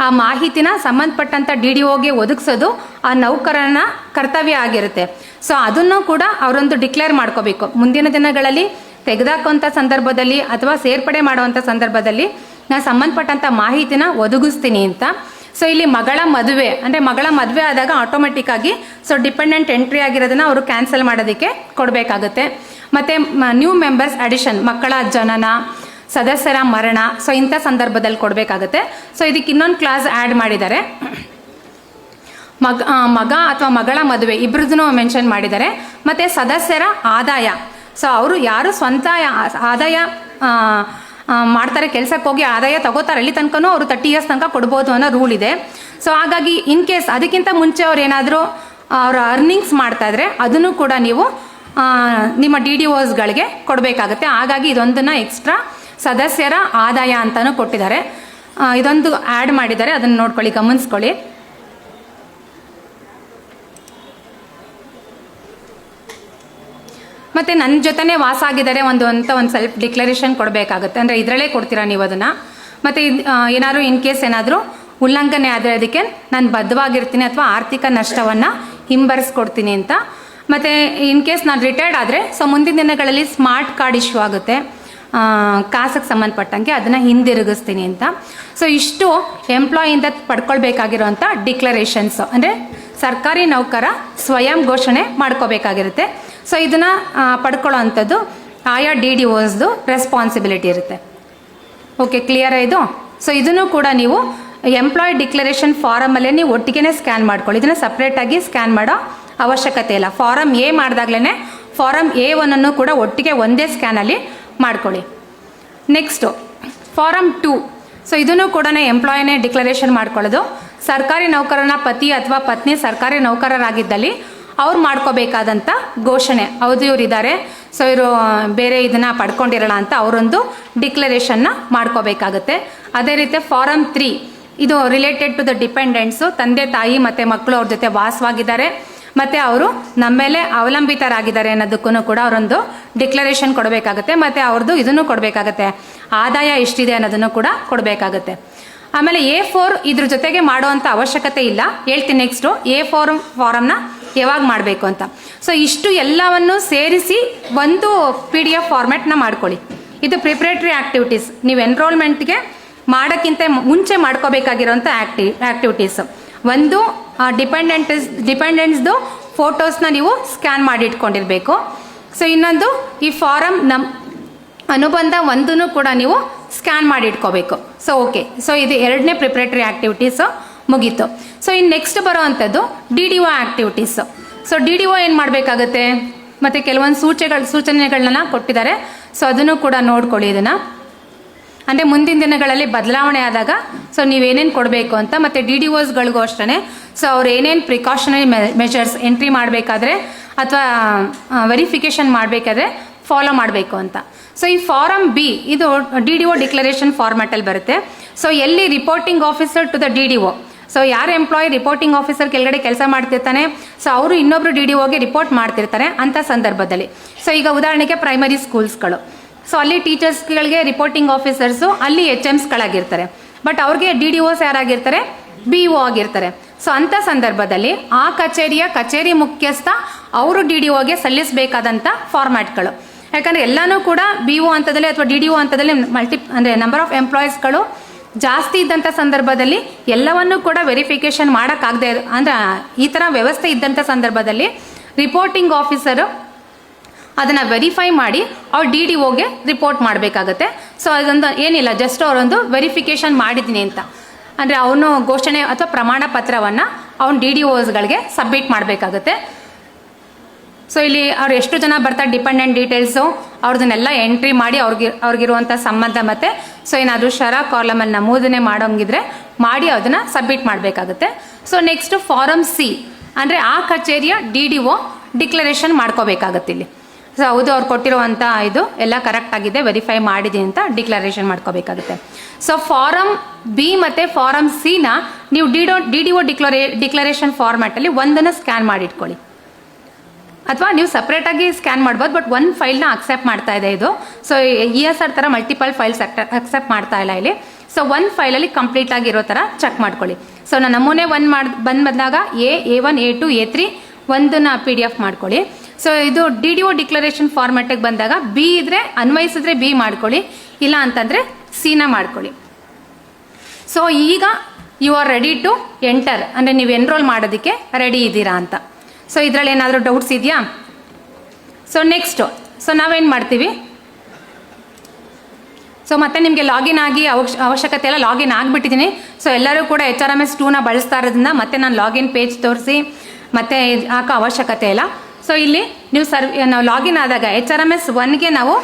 ಆ ಮಾಹಿತಿನ ಸಂಬಂಧಪಟ್ಟಂಥ DDOಗೆ ಒದಗಿಸೋದು ಆ ನೌಕರನ ಕರ್ತವ್ಯ ಆಗಿರುತ್ತೆ. ಸೊ ಅದನ್ನು ಕೂಡ ಅವರೊಂದು ಡಿಕ್ಲೇರ್ ಮಾಡ್ಕೋಬೇಕು. ಮುಂದಿನ ದಿನಗಳಲ್ಲಿ ತೆಗೆದಾಕುವಂಥ ಸಂದರ್ಭದಲ್ಲಿ ಅಥವಾ ಸೇರ್ಪಡೆ ಮಾಡುವಂಥ ಸಂದರ್ಭದಲ್ಲಿ ನಾನು ಸಂಬಂಧಪಟ್ಟಂಥ ಮಾಹಿತಿನ ಒದಗಿಸ್ತೀನಿ ಅಂತ. ಸೊ ಇಲ್ಲಿ ಮಗಳ ಮದುವೆ ಆದಾಗ ಆಟೋಮೆಟಿಕ್ ಆಗಿ ಡಿಪೆಂಡೆಂಟ್ ಎಂಟ್ರಿ ಆಗಿರೋದನ್ನ ಅವರು ಕ್ಯಾನ್ಸಲ್ ಮಾಡೋದಕ್ಕೆ ಕೊಡಬೇಕಾಗುತ್ತೆ. ಮತ್ತು ನ್ಯೂ ಮೆಂಬರ್ಸ್ ಅಡಿಷನ್, ಮಕ್ಕಳ ಜನನ, ಸದಸ್ಯರ ಮರಣ, ಸೊ ಇಂಥ ಸಂದರ್ಭದಲ್ಲಿ ಕೊಡಬೇಕಾಗುತ್ತೆ. ಸೊ ಇದಕ್ಕೆ ಇನ್ನೊಂದು ಕ್ಲಾಸ್ ಆ್ಯಡ್ ಮಾಡಿದ್ದಾರೆ. ಮಗ ಅಥವಾ ಮಗಳ ಮದುವೆ ಇಬ್ಬರದೂ ಮೆನ್ಷನ್ ಮಾಡಿದ್ದಾರೆ. ಮತ್ತು ಸದಸ್ಯರ ಆದಾಯ, ಸೊ ಅವರು ಯಾರು ಸ್ವಂತ ಆದಾಯ ಮಾಡ್ತಾರೆ, ಕೆಲಸಕ್ಕೆ ಹೋಗಿ ಆದಾಯ ತಗೋತಾರೆ, ಅಲ್ಲಿ ತನಕನೂ ಅವರು 30 years ತನಕ ಕೊಡ್ಬೋದು ಅನ್ನೋ ರೂಲ್ ಇದೆ. ಸೊ ಹಾಗಾಗಿ ಇನ್ ಕೇಸ್ ಅದಕ್ಕಿಂತ ಮುಂಚೆ ಅವ್ರು ಏನಾದರೂ ಅವರ ಅರ್ನಿಂಗ್ಸ್ ಮಾಡ್ತಾ ಇದ್ರೆ ಅದನ್ನು ಕೂಡ ನೀವು ನಿಮ್ಮ DDOsಗಳಿಗೆ ಕೊಡಬೇಕಾಗುತ್ತೆ. ಹಾಗಾಗಿ ಇದೊಂದನ್ನು ಎಕ್ಸ್ಟ್ರಾ ಸದಸ್ಯರ ಆದಾಯ ಅಂತಲೂ ಕೊಟ್ಟಿದ್ದಾರೆ. ಇದೊಂದು ಆ್ಯಡ್ ಮಾಡಿದ್ದಾರೆ, ಅದನ್ನು ನೋಡ್ಕೊಳ್ಳಿ, ಗಮನಿಸ್ಕೊಳ್ಳಿ. ಮತ್ತು ನನ್ನ ಜೊತೆನೇ ವಾಸ ಆಗಿದ್ದಾರೆ ಒಂದು ಸೆಲ್ಫ್ ಡಿಕ್ಲರೇಷನ್ ಕೊಡಬೇಕಾಗುತ್ತೆ. ಅಂದರೆ ಇದರಲ್ಲೇ ಕೊಡ್ತೀರಾ ನೀವು ಅದನ್ನು. ಮತ್ತು ಏನಾದರೂ ಇನ್ ಕೇಸ್ ಏನಾದರೂ ಉಲ್ಲಂಘನೆ ಆದರೆ ಅದಕ್ಕೆ ನಾನು ಬದ್ಧವಾಗಿರ್ತೀನಿ ಅಥವಾ ಆರ್ಥಿಕ ನಷ್ಟವನ್ನು ಹಿಂಬರಿಸ್ಕೊಡ್ತೀನಿ ಅಂತ. ಮತ್ತು ಇನ್ ಕೇಸ್ ನಾನು ರಿಟೈರ್ಡ್ ಆದರೆ ಮುಂದಿನ ದಿನಗಳಲ್ಲಿ ಸ್ಮಾರ್ಟ್ ಕಾರ್ಡ್ ಇಶ್ಯೂ ಆಗುತ್ತೆ ಕಾಸಿಗೆ ಸಂಬಂಧಪಟ್ಟಂಗೆ, ಅದನ್ನು ಹಿಂದಿರುಗಿಸ್ತೀನಿ ಅಂತ. ಸೊ ಇಷ್ಟು ಎಂಪ್ಲಾಯಿಂದ ಪಡ್ಕೊಳ್ಬೇಕಾಗಿರೋಂಥ ಡಿಕ್ಲರೇಷನ್ಸ್, ಅಂದರೆ ಸರ್ಕಾರಿ ನೌಕರ ಸ್ವಯಂ ಘೋಷಣೆ ಮಾಡ್ಕೋಬೇಕಾಗಿರುತ್ತೆ. ಸೊ ಇದನ್ನು ಪಡ್ಕೊಳ್ಳೋ ಅಂಥದ್ದು ಆಯಾ DDOsದು ರೆಸ್ಪಾನ್ಸಿಬಿಲಿಟಿ ಇರುತ್ತೆ. ಓಕೆ, ಕ್ಲಿಯರ್ ಇದು? ಸೊ ಇದನ್ನು ಕೂಡ ನೀವು ಎಂಪ್ಲಾಯ್ ಡಿಕ್ಲರೇಷನ್ ಫಾರಮಲ್ಲೇ ನೀವು ಒಟ್ಟಿಗೆ ಸ್ಕ್ಯಾನ್ ಮಾಡ್ಕೊಳ್ಳಿ. ಇದನ್ನು ಸಪ್ರೇಟಾಗಿ ಸ್ಕ್ಯಾನ್ ಮಾಡೋ ಅವಶ್ಯಕತೆ ಇಲ್ಲ. ಫಾರಮ್ A ಮಾಡಿದಾಗ್ಲೇ ಫಾರಮ್ A1 ಕೂಡ ಒಟ್ಟಿಗೆ ಒಂದೇ ಸ್ಕ್ಯಾನಲ್ಲಿ ಮಾಡ್ಕೊಳ್ಳಿ. Next farm 2. ಸೊ ಇದನ್ನು ಕೂಡ ಎಂಪ್ಲಾಯ್ನೇ ಡಿಕ್ಲರೇಷನ್ ಮಾಡ್ಕೊಳ್ಳೋದು. ಸರ್ಕಾರಿ ನೌಕರನ ಪತಿ ಅಥವಾ ಪತ್ನಿ ಸರ್ಕಾರಿ ನೌಕರರಾಗಿದ್ದಲ್ಲಿ ಅವ್ರು ಮಾಡ್ಕೋಬೇಕಾದಂಥ ಘೋಷಣೆ, ಹೌದು ಇವರಿದ್ದಾರೆ, ಸೊ ಇವರು ಬೇರೆ ಇದನ್ನು ಪಡ್ಕೊಂಡಿರಲ್ಲ ಅಂತ ಅವರೊಂದು ಡಿಕ್ಲರೇಷನ್ನ ಮಾಡ್ಕೋಬೇಕಾಗುತ್ತೆ. ಅದೇ ರೀತಿ ಫಾರಮ್ 3 ಇದು ರಿಲೇಟೆಡ್ ಟು ದ ಡಿಪೆಂಡೆಂಟ್ಸು, ತಂದೆ ತಾಯಿ ಮತ್ತು ಮಕ್ಕಳು ಅವ್ರ ಜೊತೆ ವಾಸವಾಗಿದ್ದಾರೆ ಮತ್ತು ಅವರು ನಮ್ಮ ಮೇಲೆ ಅವಲಂಬಿತರಾಗಿದ್ದಾರೆ ಅನ್ನೋದಕ್ಕೂ ಕೂಡ ಅವರೊಂದು ಡಿಕ್ಲರೇಷನ್ ಕೊಡಬೇಕಾಗುತ್ತೆ. ಮತ್ತು ಅವ್ರದ್ದು ಇದನ್ನು ಕೊಡಬೇಕಾಗತ್ತೆ, ಆದಾಯ ಎಷ್ಟಿದೆ ಅನ್ನೋದನ್ನು ಕೂಡ ಕೊಡಬೇಕಾಗತ್ತೆ. ಆಮೇಲೆ A4 ಇದ್ರ ಜೊತೆಗೆ ಮಾಡುವಂಥ ಅವಶ್ಯಕತೆ ಇಲ್ಲ, ಹೇಳ್ತೀನಿ ನೆಕ್ಸ್ಟು A4 ಫಾರಮ್ನ ಯಾವಾಗ ಮಾಡಬೇಕು ಅಂತ. ಸೊ ಇಷ್ಟು ಎಲ್ಲವನ್ನು ಸೇರಿಸಿ ಒಂದು PDF ಫಾರ್ಮ್ಯಾಟ್ನ ಮಾಡ್ಕೊಳ್ಳಿ. ಇದು ಪ್ರಿಪ್ರೇಟರಿ ಆ್ಯಕ್ಟಿವಿಟೀಸ್, ನೀವು ಎನ್ರೋಲ್ಮೆಂಟ್ಗೆ ಮಾಡೋಕ್ಕಿಂತ ಮುಂಚೆ ಮಾಡ್ಕೋಬೇಕಾಗಿರೋಂಥ ಆ್ಯಕ್ಟಿವಿಟೀಸ್. ಒಂದು ಡಿಪೆಂಡೆಂಟ್ಸ್ದು ಫೋಟೋಸ್ನ ನೀವು ಸ್ಕ್ಯಾನ್ ಮಾಡಿ ಇಟ್ಕೊಂಡಿರಬೇಕು. ಸೊ ಇನ್ನೊಂದು ಈ ಫಾರಮ್ ಅನುಬಂಧ ಒಂದನ್ನು ಕೂಡ ನೀವು ಸ್ಕ್ಯಾನ್ ಮಾಡಿ ಇಟ್ಕೋಬೇಕು. ಸೊ ಓಕೆ, ಸೊ ಇದು ಎರಡನೇ ಪ್ರಿಪ್ರೇಟರಿ ಆ್ಯಕ್ಟಿವಿಟೀಸು ಮುಗೀತು. ಸೊ ಇನ್ನು ನೆಕ್ಸ್ಟ್ ಬರೋ ಅಂಥದ್ದು DDO ಆ್ಯಕ್ಟಿವಿಟೀಸು. ಸೊ DDO ಏನು ಮಾಡಬೇಕಾಗತ್ತೆ, ಮತ್ತು ಕೆಲವೊಂದು ಸೂಚನೆಗಳನ್ನ ಕೊಟ್ಟಿದ್ದಾರೆ. ಸೊ ಅದನ್ನು ಕೂಡ ನೋಡ್ಕೊಳ್ಳಿ. ಇದನ್ನು ಅಂದರೆ ಮುಂದಿನ ದಿನಗಳಲ್ಲಿ ಬದಲಾವಣೆ ಆದಾಗ ಸೊ ನೀವೇನೇನು ಕೊಡಬೇಕು ಅಂತ. ಮತ್ತು DDOsಗಳಿಗೂ ಅಷ್ಟೇ, ಸೊ ಅವ್ರು ಏನೇನು ಪ್ರಿಕಾಷನರಿ ಮೆಷರ್ಸ್ ಎಂಟ್ರಿ ಮಾಡಬೇಕಾದ್ರೆ ಅಥವಾ ವೆರಿಫಿಕೇಷನ್ ಮಾಡಬೇಕಾದ್ರೆ ಫಾಲೋ ಮಾಡಬೇಕು ಅಂತ. ಸೊ ಈ ಫಾರಮ್ B ಇದು DDO ಡಿಕ್ಲರೇಷನ್ ಫಾರ್ಮ್ಯಾಟಲ್ಲಿ ಬರುತ್ತೆ. ಸೊ ಎಲ್ಲಿ reporting officer to the DDO, so ಯಾರು ಎಂಪ್ಲಾಯಿ ರಿಪೋರ್ಟಿಂಗ್ ಆಫೀಸರ್ ಕೆಳಗಡೆ ಕೆಲಸ ಮಾಡ್ತಿರ್ತಾನೆ, ಸೊ ಅವರು ಇನ್ನೊಬ್ರು DDOಗೆ ರಿಪೋರ್ಟ್ ಮಾಡ್ತಿರ್ತಾರೆ ಅಂಥ ಸಂದರ್ಭದಲ್ಲಿ. ಸೊ ಈಗ ಉದಾಹರಣೆಗೆ ಪ್ರೈಮರಿ ಸ್ಕೂಲ್ಸ್ಗಳು, ಸೊ ಅಲ್ಲಿ ಟೀಚರ್ಸ್ಗಳಿಗೆ ರಿಪೋರ್ಟಿಂಗ್ ಆಫೀಸರ್ಸು ಅಲ್ಲಿ HMsಗಳಾಗಿರ್ತಾರೆ. ಬಟ್ ಅವ್ರಿಗೆ DDOs ಯಾರಾಗಿರ್ತಾರೆ, BO ಆಗಿರ್ತಾರೆ. ಸೊ ಅಂಥ ಸಂದರ್ಭದಲ್ಲಿ ಆ ಕಚೇರಿ ಮುಖ್ಯಸ್ಥ ಅವರು DDOಗೆ ಸಲ್ಲಿಸಬೇಕಾದಂಥ ಫಾರ್ಮ್ಯಾಟ್ಗಳು. ಯಾಕಂದರೆ ಎಲ್ಲನೂ ಕೂಡ BO ಹಂತದಲ್ಲಿ ಅಥವಾ DDO ಹಂತದಲ್ಲಿ ಅಂದರೆ ನಂಬರ್ ಆಫ್ ಎಂಪ್ಲಾಯೀಸ್ಗಳು ಜಾಸ್ತಿ ಇದ್ದಂಥ ಸಂದರ್ಭದಲ್ಲಿ ಎಲ್ಲವನ್ನೂ ಕೂಡ ವೆರಿಫಿಕೇಷನ್ ಮಾಡೋಕ್ಕಾಗದೆ, ಅಂದರೆ ಈ ಥರ ವ್ಯವಸ್ಥೆ ಇದ್ದಂಥ ಸಂದರ್ಭದಲ್ಲಿ ರಿಪೋರ್ಟಿಂಗ್ ಆಫೀಸರು ಅದನ್ನು ವೆರಿಫೈ ಮಾಡಿ ಅವ್ರು DDOಗೆ ರಿಪೋರ್ಟ್ ಮಾಡಬೇಕಾಗತ್ತೆ. ಸೊ ಅದೊಂದು ಏನಿಲ್ಲ, ಜಸ್ಟ್ ಅವರೊಂದು ವೆರಿಫಿಕೇಷನ್ ಮಾಡಿದ್ದೀನಿ ಅಂತ ಅಂದರೆ ಅವನು ಘೋಷಣೆ ಅಥವಾ ಪ್ರಮಾಣ ಪತ್ರವನ್ನು ಅವ್ನು DDOsಗಳಿಗೆ ಸಬ್ಮಿಟ್ ಮಾಡಬೇಕಾಗುತ್ತೆ. ಸೊ ಇಲ್ಲಿ ಅವ್ರು ಎಷ್ಟು ಜನ ಬರ್ತಾರೆ, ಡಿಪೆಂಡೆಂಟ್ ಡೀಟೇಲ್ಸು ಅವ್ರದನ್ನೆಲ್ಲ ಎಂಟ್ರಿ ಮಾಡಿ ಅವ್ರಿಗಿರುವಂಥ ಸಂಬಂಧ ಮತ್ತು ಸೊ ಏನಾದರೂ ಕಾಲಮಲ್ಲಿ ನಮೂದನೆ ಮಾಡೋಂಗಿದ್ರೆ ಮಾಡಿ ಅದನ್ನು ಸಬ್ಮಿಟ್ ಮಾಡಬೇಕಾಗುತ್ತೆ. ಸೊ ನೆಕ್ಸ್ಟು ಫಾರಮ್ C ಅಂದರೆ ಆ ಕಚೇರಿಯ DDO ಡಿಕ್ಲರೇಷನ್ ಮಾಡ್ಕೋಬೇಕಾಗತ್ತೆ ಇಲ್ಲಿ. ಸೊ ಹೌದು ಅವ್ರು ಕೊಟ್ಟಿರುವಂಥ ಇದು ಎಲ್ಲ ಕರೆಕ್ಟ್ ಆಗಿದೆ, ವೆರಿಫೈ ಮಾಡಿದ್ದೀನಿ ಅಂತ ಡಿಕ್ಲರೇಷನ್ ಮಾಡ್ಕೋಬೇಕಾಗುತ್ತೆ. ಸೊ ಫಾರಮ್ ಬಿ ಮತ್ತು ಫಾರಮ್ ಸಿನ ನೀವು ಡಿ.ಡಿ.ಒ ಡಿಕ್ಲರೇಷನ್ ಫಾರ್ಮ್ಯಾಟಲ್ಲಿ ಒಂದನ್ನು ಸ್ಕ್ಯಾನ್ ಮಾಡಿ ಇಟ್ಕೊಳ್ಳಿ, ಅಥವಾ ನೀವು ಸಪ್ರೇಟಾಗಿ ಸ್ಕ್ಯಾನ್ ಮಾಡ್ಬೋದು. ಬಟ್ ಒಂದು ಫೈಲ್ನ ಅಕ್ಸೆಪ್ಟ್ ಮಾಡ್ತಾ ಇದೆ ಇದು. ಸೊ ESR ಥರ ಮಲ್ಟಿಪಲ್ ಫೈಲ್ಸ್ ಅಕ್ಸೆಪ್ಟ್ ಮಾಡ್ತಾ ಇಲ್ಲ ಇಲ್ಲಿ. ಸೊ ಒಂದು ಫೈಲಲ್ಲಿ ಕಂಪ್ಲೀಟ್ ಆಗಿರೋ ಥರ ಚೆಕ್ ಮಾಡ್ಕೊಳ್ಳಿ. ಸೊ ನಾನು ನಮೂನೆ ಬಂದಾಗ A1 A2 A3 ಒಂದನ್ನ PDF ಮಾಡ್ಕೊಳ್ಳಿ. ಸೊ ಇದು ಡಿ.ಡಿ.ಒ ಡಿಕ್ಲರೇಷನ್ ಫಾರ್ಮ್ಯಾಟಿಗೆ ಬಂದಾಗ ಬಿ ಇದ್ರೆ ಅನ್ವಯಿಸಿದ್ರೆ ಬಿ ಮಾಡ್ಕೊಳ್ಳಿ, ಇಲ್ಲ ಅಂತಂದರೆ ಸಿನ ಮಾಡ್ಕೊಳ್ಳಿ. ಸೊ ಈಗ you are ready to enter, ಅಂದರೆ ನೀವು ಎನ್ರೋಲ್ ಮಾಡೋದಕ್ಕೆ ರೆಡಿ ಇದ್ದೀರಾ ಅಂತ. ಸೊ ಇದರಲ್ಲಿ ಏನಾದರೂ ಡೌಟ್ಸ್ ಇದೆಯಾ? ಸೊ ನೆಕ್ಸ್ಟು ನಾವೇನು ಮಾಡ್ತೀವಿ, ಸೊ ಮತ್ತೆ ನಿಮಗೆ ಲಾಗಿನ್ ಆಗಿ ಅವಶ್ಯಕತೆ ಎಲ್ಲ ಲಾಗಿನ್ ಆಗಿಬಿಟ್ಟಿದ್ದೀನಿ. ಸೊ ಎಲ್ಲರೂ ಕೂಡ HRMS 2ನ ಬಳಸ್ತಾ ಇರೋದ್ರಿಂದ ಮತ್ತೆ ನಾನು ಲಾಗಿನ್ ಪೇಜ್ ತೋರಿಸಿ ಮತ್ತೆ ಹಾಕೋ ಅವಶ್ಯಕತೆ ಇಲ್ಲ. ಸೊ ಇಲ್ಲಿ ನೀವು ನಾವು ಲಾಗಿನ್ ಆದಾಗ HRMS 1ಗೆ ನಾವು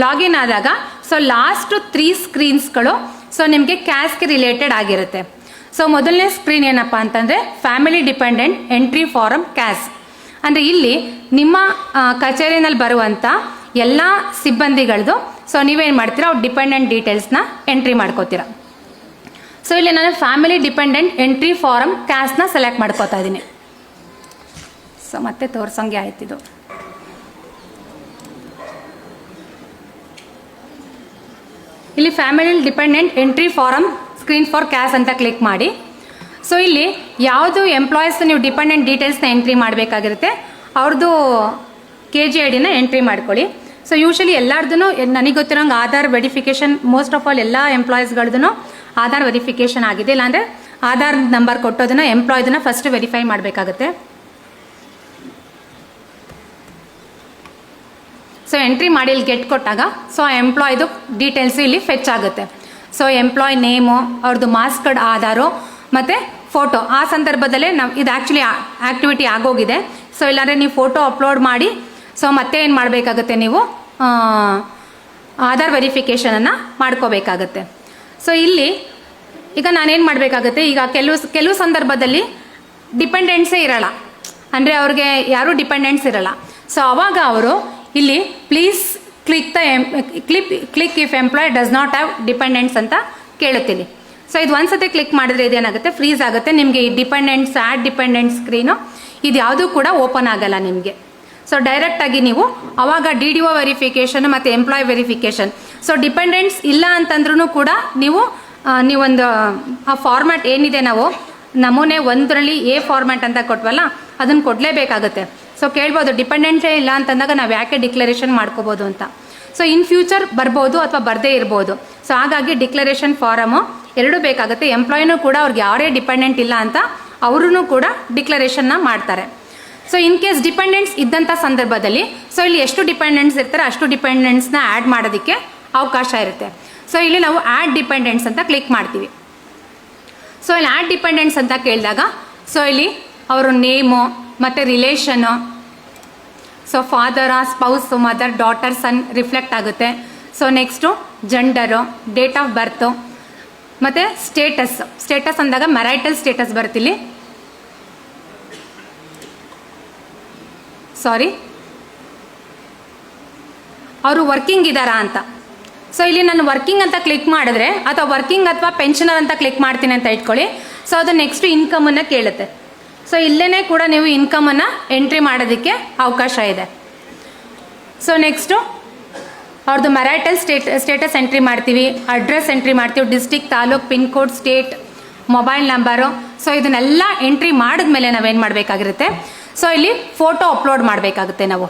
ಲಾಗಿನ್ ಆದಾಗ ಸೊ ಲಾಸ್ಟ್ 3 ಸ್ಕ್ರೀನ್ಸ್ಗಳು ಸೊ ನಿಮಗೆ ಕ್ಯಾಸ್ಗೆ ರಿಲೇಟೆಡ್ ಆಗಿರುತ್ತೆ. ಸೊ ಮೊದಲನೇ ಸ್ಕ್ರೀನ್ ಏನಪ್ಪ ಅಂತಂದರೆ ಫ್ಯಾಮಿಲಿ ಡಿಪೆಂಡೆಂಟ್ ಎಂಟ್ರಿ ಫಾರಮ್ ಕ್ಯಾಸ್. ಅಂದರೆ ಇಲ್ಲಿ ನಿಮ್ಮ ಕಚೇರಿನಲ್ಲಿ ಬರುವಂಥ ಎಲ್ಲ ಸಿಬ್ಬಂದಿಗಳದ್ದು ಸೊ ನೀವೇನು ಮಾಡ್ತೀರಾ, ಅವ್ರು ಡಿಪೆಂಡೆಂಟ್ ಡೀಟೇಲ್ಸ್ನ ಎಂಟ್ರಿ ಮಾಡ್ಕೋತೀರಾ. ಸೊ ಇಲ್ಲಿ ನಾನು ಫ್ಯಾಮಿಲಿ ಡಿಪೆಂಡೆಂಟ್ ಎಂಟ್ರಿ ಫಾರಮ್ ಕ್ಯಾಸ್ನ ಸೆಲೆಕ್ಟ್ ಮಾಡ್ಕೋತಾ ಇದ್ದೀನಿ. ಸೊ ಮತ್ತೆ ತೋರ್ಸಂಗೆ ಆಯ್ತಿದು. ಇಲ್ಲಿ family dependent entry form screen for ಕ್ಯಾಸ್ ಅಂತ ಕ್ಲಿಕ್ ಮಾಡಿ. ಸೊ ಇಲ್ಲಿ ಯಾವುದು ಎಂಪ್ಲಾಯೀಸ್ ನೀವು ಡಿಪೆಂಡೆಂಟ್ ಡೀಟೇಲ್ಸ್ನ ಎಂಟ್ರಿ ಮಾಡಬೇಕಾಗಿರುತ್ತೆ ಅವ್ರದ್ದು KG ID ಎಂಟ್ರಿ ಮಾಡ್ಕೊಳ್ಳಿ. ಸೊ ಯೂಶಲಿ ಎಲ್ಲರದೂ ನನಗೆ ಗೊತ್ತಿರೋಂಗೆ Aadhaar verification most of all ಎಲ್ಲ ಎಂಪ್ಲಾಯೀಸ್ಗಳದ್ದು ಆಧಾರ್ ವೆರಿಫಿಕೇಷನ್ ಆಗಿದೆ. ಇಲ್ಲಾಂದರೆ ಆಧಾರ್ ನಂಬರ್ ಕೊಟ್ಟೋದನ್ನು ಎಂಪ್ಲಾಯ್ದನ್ನ ಫಸ್ಟ್ ವೆರಿಫೈ ಮಾಡಬೇಕಾಗುತ್ತೆ. ಸೊ ಎಂಟ್ರಿ ಮಾಡಿ ಇಲ್ಲಿ ಗೆಟ್ ಕೊಟ್ಟಾಗ ಸೊ ಆ ಎಂಪ್ಲಾಯ್ದು ಡೀಟೇಲ್ಸು ಇಲ್ಲಿ ಫೆಚ್ ಆಗುತ್ತೆ. ಸೊ ಎಂಪ್ಲಾಯ್ ನೇಮು, ಅವ್ರದ್ದು ಮಾರ್ಕ್ಸ್ ಕಾರ್ಡ್, ಆಧಾರು ಮತ್ತು ಫೋಟೋ. ಆ ಸಂದರ್ಭದಲ್ಲೇ ಇದು ಆ್ಯಕ್ಚುಲಿ ಆ್ಯಕ್ಟಿವಿಟಿ ಆಗೋಗಿದೆ. ಸೊ ಇಲ್ಲಾಂದರೆ ನೀವು ಫೋಟೋ ಅಪ್ಲೋಡ್ ಮಾಡಿ ಸೊ ಮತ್ತೆ ಏನು ಮಾಡಬೇಕಾಗುತ್ತೆ, ನೀವು ಆಧಾರ್ ವೆರಿಫಿಕೇಷನನ್ನು ಮಾಡ್ಕೋಬೇಕಾಗತ್ತೆ. ಸೊ ಇಲ್ಲಿ ಈಗ ನಾನೇನು ಮಾಡಬೇಕಾಗುತ್ತೆ, ಈಗ ಕೆಲವು ಸಂದರ್ಭದಲ್ಲಿ ಡಿಪೆಂಡೆಂಟ್ಸೇ ಇರೋಲ್ಲ, ಅಂದರೆ ಅವ್ರಿಗೆ ಯಾರೂ ಡಿಪೆಂಡೆಂಟ್ಸ್ ಇರೋಲ್ಲ. ಸೊ ಅವಾಗ ಅವರು ಇಲ್ಲಿ please click if employee does not have dependents ಅಂತ ಕೇಳುತ್ತೀನಿ. ಸೊ ಇದು ಒಂದ್ಸತಿ ಕ್ಲಿಕ್ ಮಾಡಿದ್ರೆ ಇದೇನಾಗುತ್ತೆ, ಫ್ರೀಸ್ ಆಗುತ್ತೆ. ನಿಮಗೆ ಈ ಡಿಪೆಂಡೆಂಟ್ಸ್ ಆ್ಯಡ್ ಡಿಪೆಂಡೆಂಟ್ ಸ್ಕ್ರೀನು ಇದು ಯಾವುದೂ ಕೂಡ ಓಪನ್ ಆಗಲ್ಲ ನಿಮಗೆ. ಸೊ ಡೈರೆಕ್ಟಾಗಿ ನೀವು ಅವಾಗ ಡಿ.ಡಿ.ಒ ವೆರಿಫಿಕೇಷನ್ ಮತ್ತು ಎಂಪ್ಲಾಯ್ ವೆರಿಫಿಕೇಷನ್. ಸೊ ಡಿಪೆಂಡೆಂಟ್ಸ್ ಇಲ್ಲ ಅಂತಂದ್ರೂ ಕೂಡ ನೀವೊಂದು ಆ ಫಾರ್ಮ್ಯಾಟ್ ಏನಿದೆ, ನಾವು ನಮೂನೆ 1ರಲ್ಲಿ A ಫಾರ್ಮ್ಯಾಟ್ ಅಂತ ಕೊಟ್ವಲ್ಲ ಅದನ್ನು ಕೊಡಲೇಬೇಕಾಗುತ್ತೆ. ಸೊ ಕೇಳ್ಬೋದು ಡಿಪೆಂಡೆಂಟೇ ಇಲ್ಲ ಅಂತಂದಾಗ ನಾವು ಯಾಕೆ ಡಿಕ್ಲರೇಷನ್ ಮಾಡ್ಕೋಬೋದು ಅಂತ. ಸೊ ಇನ್ ಫ್ಯೂಚರ್ ಬರ್ಬೋದು ಅಥವಾ ಬರದೇ ಇರ್ಬೋದು. ಸೊ ಹಾಗಾಗಿ ಡಿಕ್ಲರೇಷನ್ ಫಾರಮು ಎರಡೂ ಬೇಕಾಗುತ್ತೆ. ಎಂಪ್ಲಾಯಿನೂ ಕೂಡ ಅವ್ರಿಗೆ ಯಾರೇ ಡಿಪೆಂಡೆಂಟ್ ಇಲ್ಲ ಅಂತ ಅವ್ರೂ ಕೂಡ ಡಿಕ್ಲರೇಷನ್ನ ಮಾಡ್ತಾರೆ. ಸೊ ಇನ್ ಕೇಸ್ ಡಿಪೆಂಡೆಂಟ್ಸ್ ಇದ್ದಂಥ ಸಂದರ್ಭದಲ್ಲಿ ಸೊ ಇಲ್ಲಿ ಎಷ್ಟು ಡಿಪೆಂಡೆಂಟ್ಸ್ ಇರ್ತಾರೆ ಅಷ್ಟು ಡಿಪೆಂಡೆಂಟ್ಸ್ನ ಆ್ಯಡ್ ಮಾಡೋದಕ್ಕೆ ಅವಕಾಶ ಇರುತ್ತೆ. ಸೊ ಇಲ್ಲಿ ನಾವು ಆ್ಯಡ್ ಡಿಪೆಂಡೆಂಟ್ಸ್ ಅಂತ ಕ್ಲಿಕ್ ಮಾಡ್ತೀವಿ. ಸೊ ಇಲ್ಲಿ ಆ್ಯಡ್ ಡಿಪೆಂಡೆಂಟ್ಸ್ ಅಂತ ಕೇಳಿದಾಗ ಸೊ ಇಲ್ಲಿ ಅವರು ನೇಮು ಮತ್ತು relation, so ಫಾದರ, spouse, mother, daughter, ಸನ್ ರಿಫ್ಲೆಕ್ಟ್ ಆಗುತ್ತೆ. So next gender, date of birth ಮತ್ತು ಸ್ಟೇಟಸ್ ಅಂದಾಗ ಮ್ಯಾರೈಟಲ್ ಸ್ಟೇಟಸ್ ಬರ್ತಿಲ್ಲಿ, ಸಾರಿ ಅವರು ವರ್ಕಿಂಗ್ ಇದ್ದಾರಾ ಅಂತ. ಸೊ ಇಲ್ಲಿ ನಾನು ವರ್ಕಿಂಗ್ ಅಂತ ಕ್ಲಿಕ್ ಮಾಡಿದ್ರೆ ಅಥವಾ ವರ್ಕಿಂಗ್ ಅಥವಾ ಪೆನ್ಷನರ್ ಅಂತ ಕ್ಲಿಕ್ ಮಾಡ್ತೀನಿ ಅಂತ ಇಟ್ಕೊಳ್ಳಿ. ಸೊ ಅದು ನೆಕ್ಸ್ಟ್ ಇನ್ಕಮನ್ನು ಕೇಳುತ್ತೆ. ಸೊ ಇಲ್ಲೇ ಕೂಡ ನೀವು ಇನ್ಕಮನ್ನು ಎಂಟ್ರಿ ಮಾಡೋದಕ್ಕೆ ಅವಕಾಶ ಇದೆ. ಸೊ ನೆಕ್ಸ್ಟು ಅವ್ರದ್ದು ಮ್ಯಾರೈಟಲ್ ಸ್ಟೇಟಸ್ ಎಂಟ್ರಿ ಮಾಡ್ತೀವಿ, ಅಡ್ರೆಸ್ ಎಂಟ್ರಿ ಮಾಡ್ತೀವಿ, district, taluk, pin code, state, mobile number. So ಇದನ್ನೆಲ್ಲ ಎಂಟ್ರಿ ಮಾಡಿದ್ಮೇಲೆ ನಾವೇನು ಮಾಡಬೇಕಾಗಿರುತ್ತೆ, ಸೊ ಇಲ್ಲಿ ಫೋಟೋ ಅಪ್ಲೋಡ್ ಮಾಡಬೇಕಾಗುತ್ತೆ ನಾವು.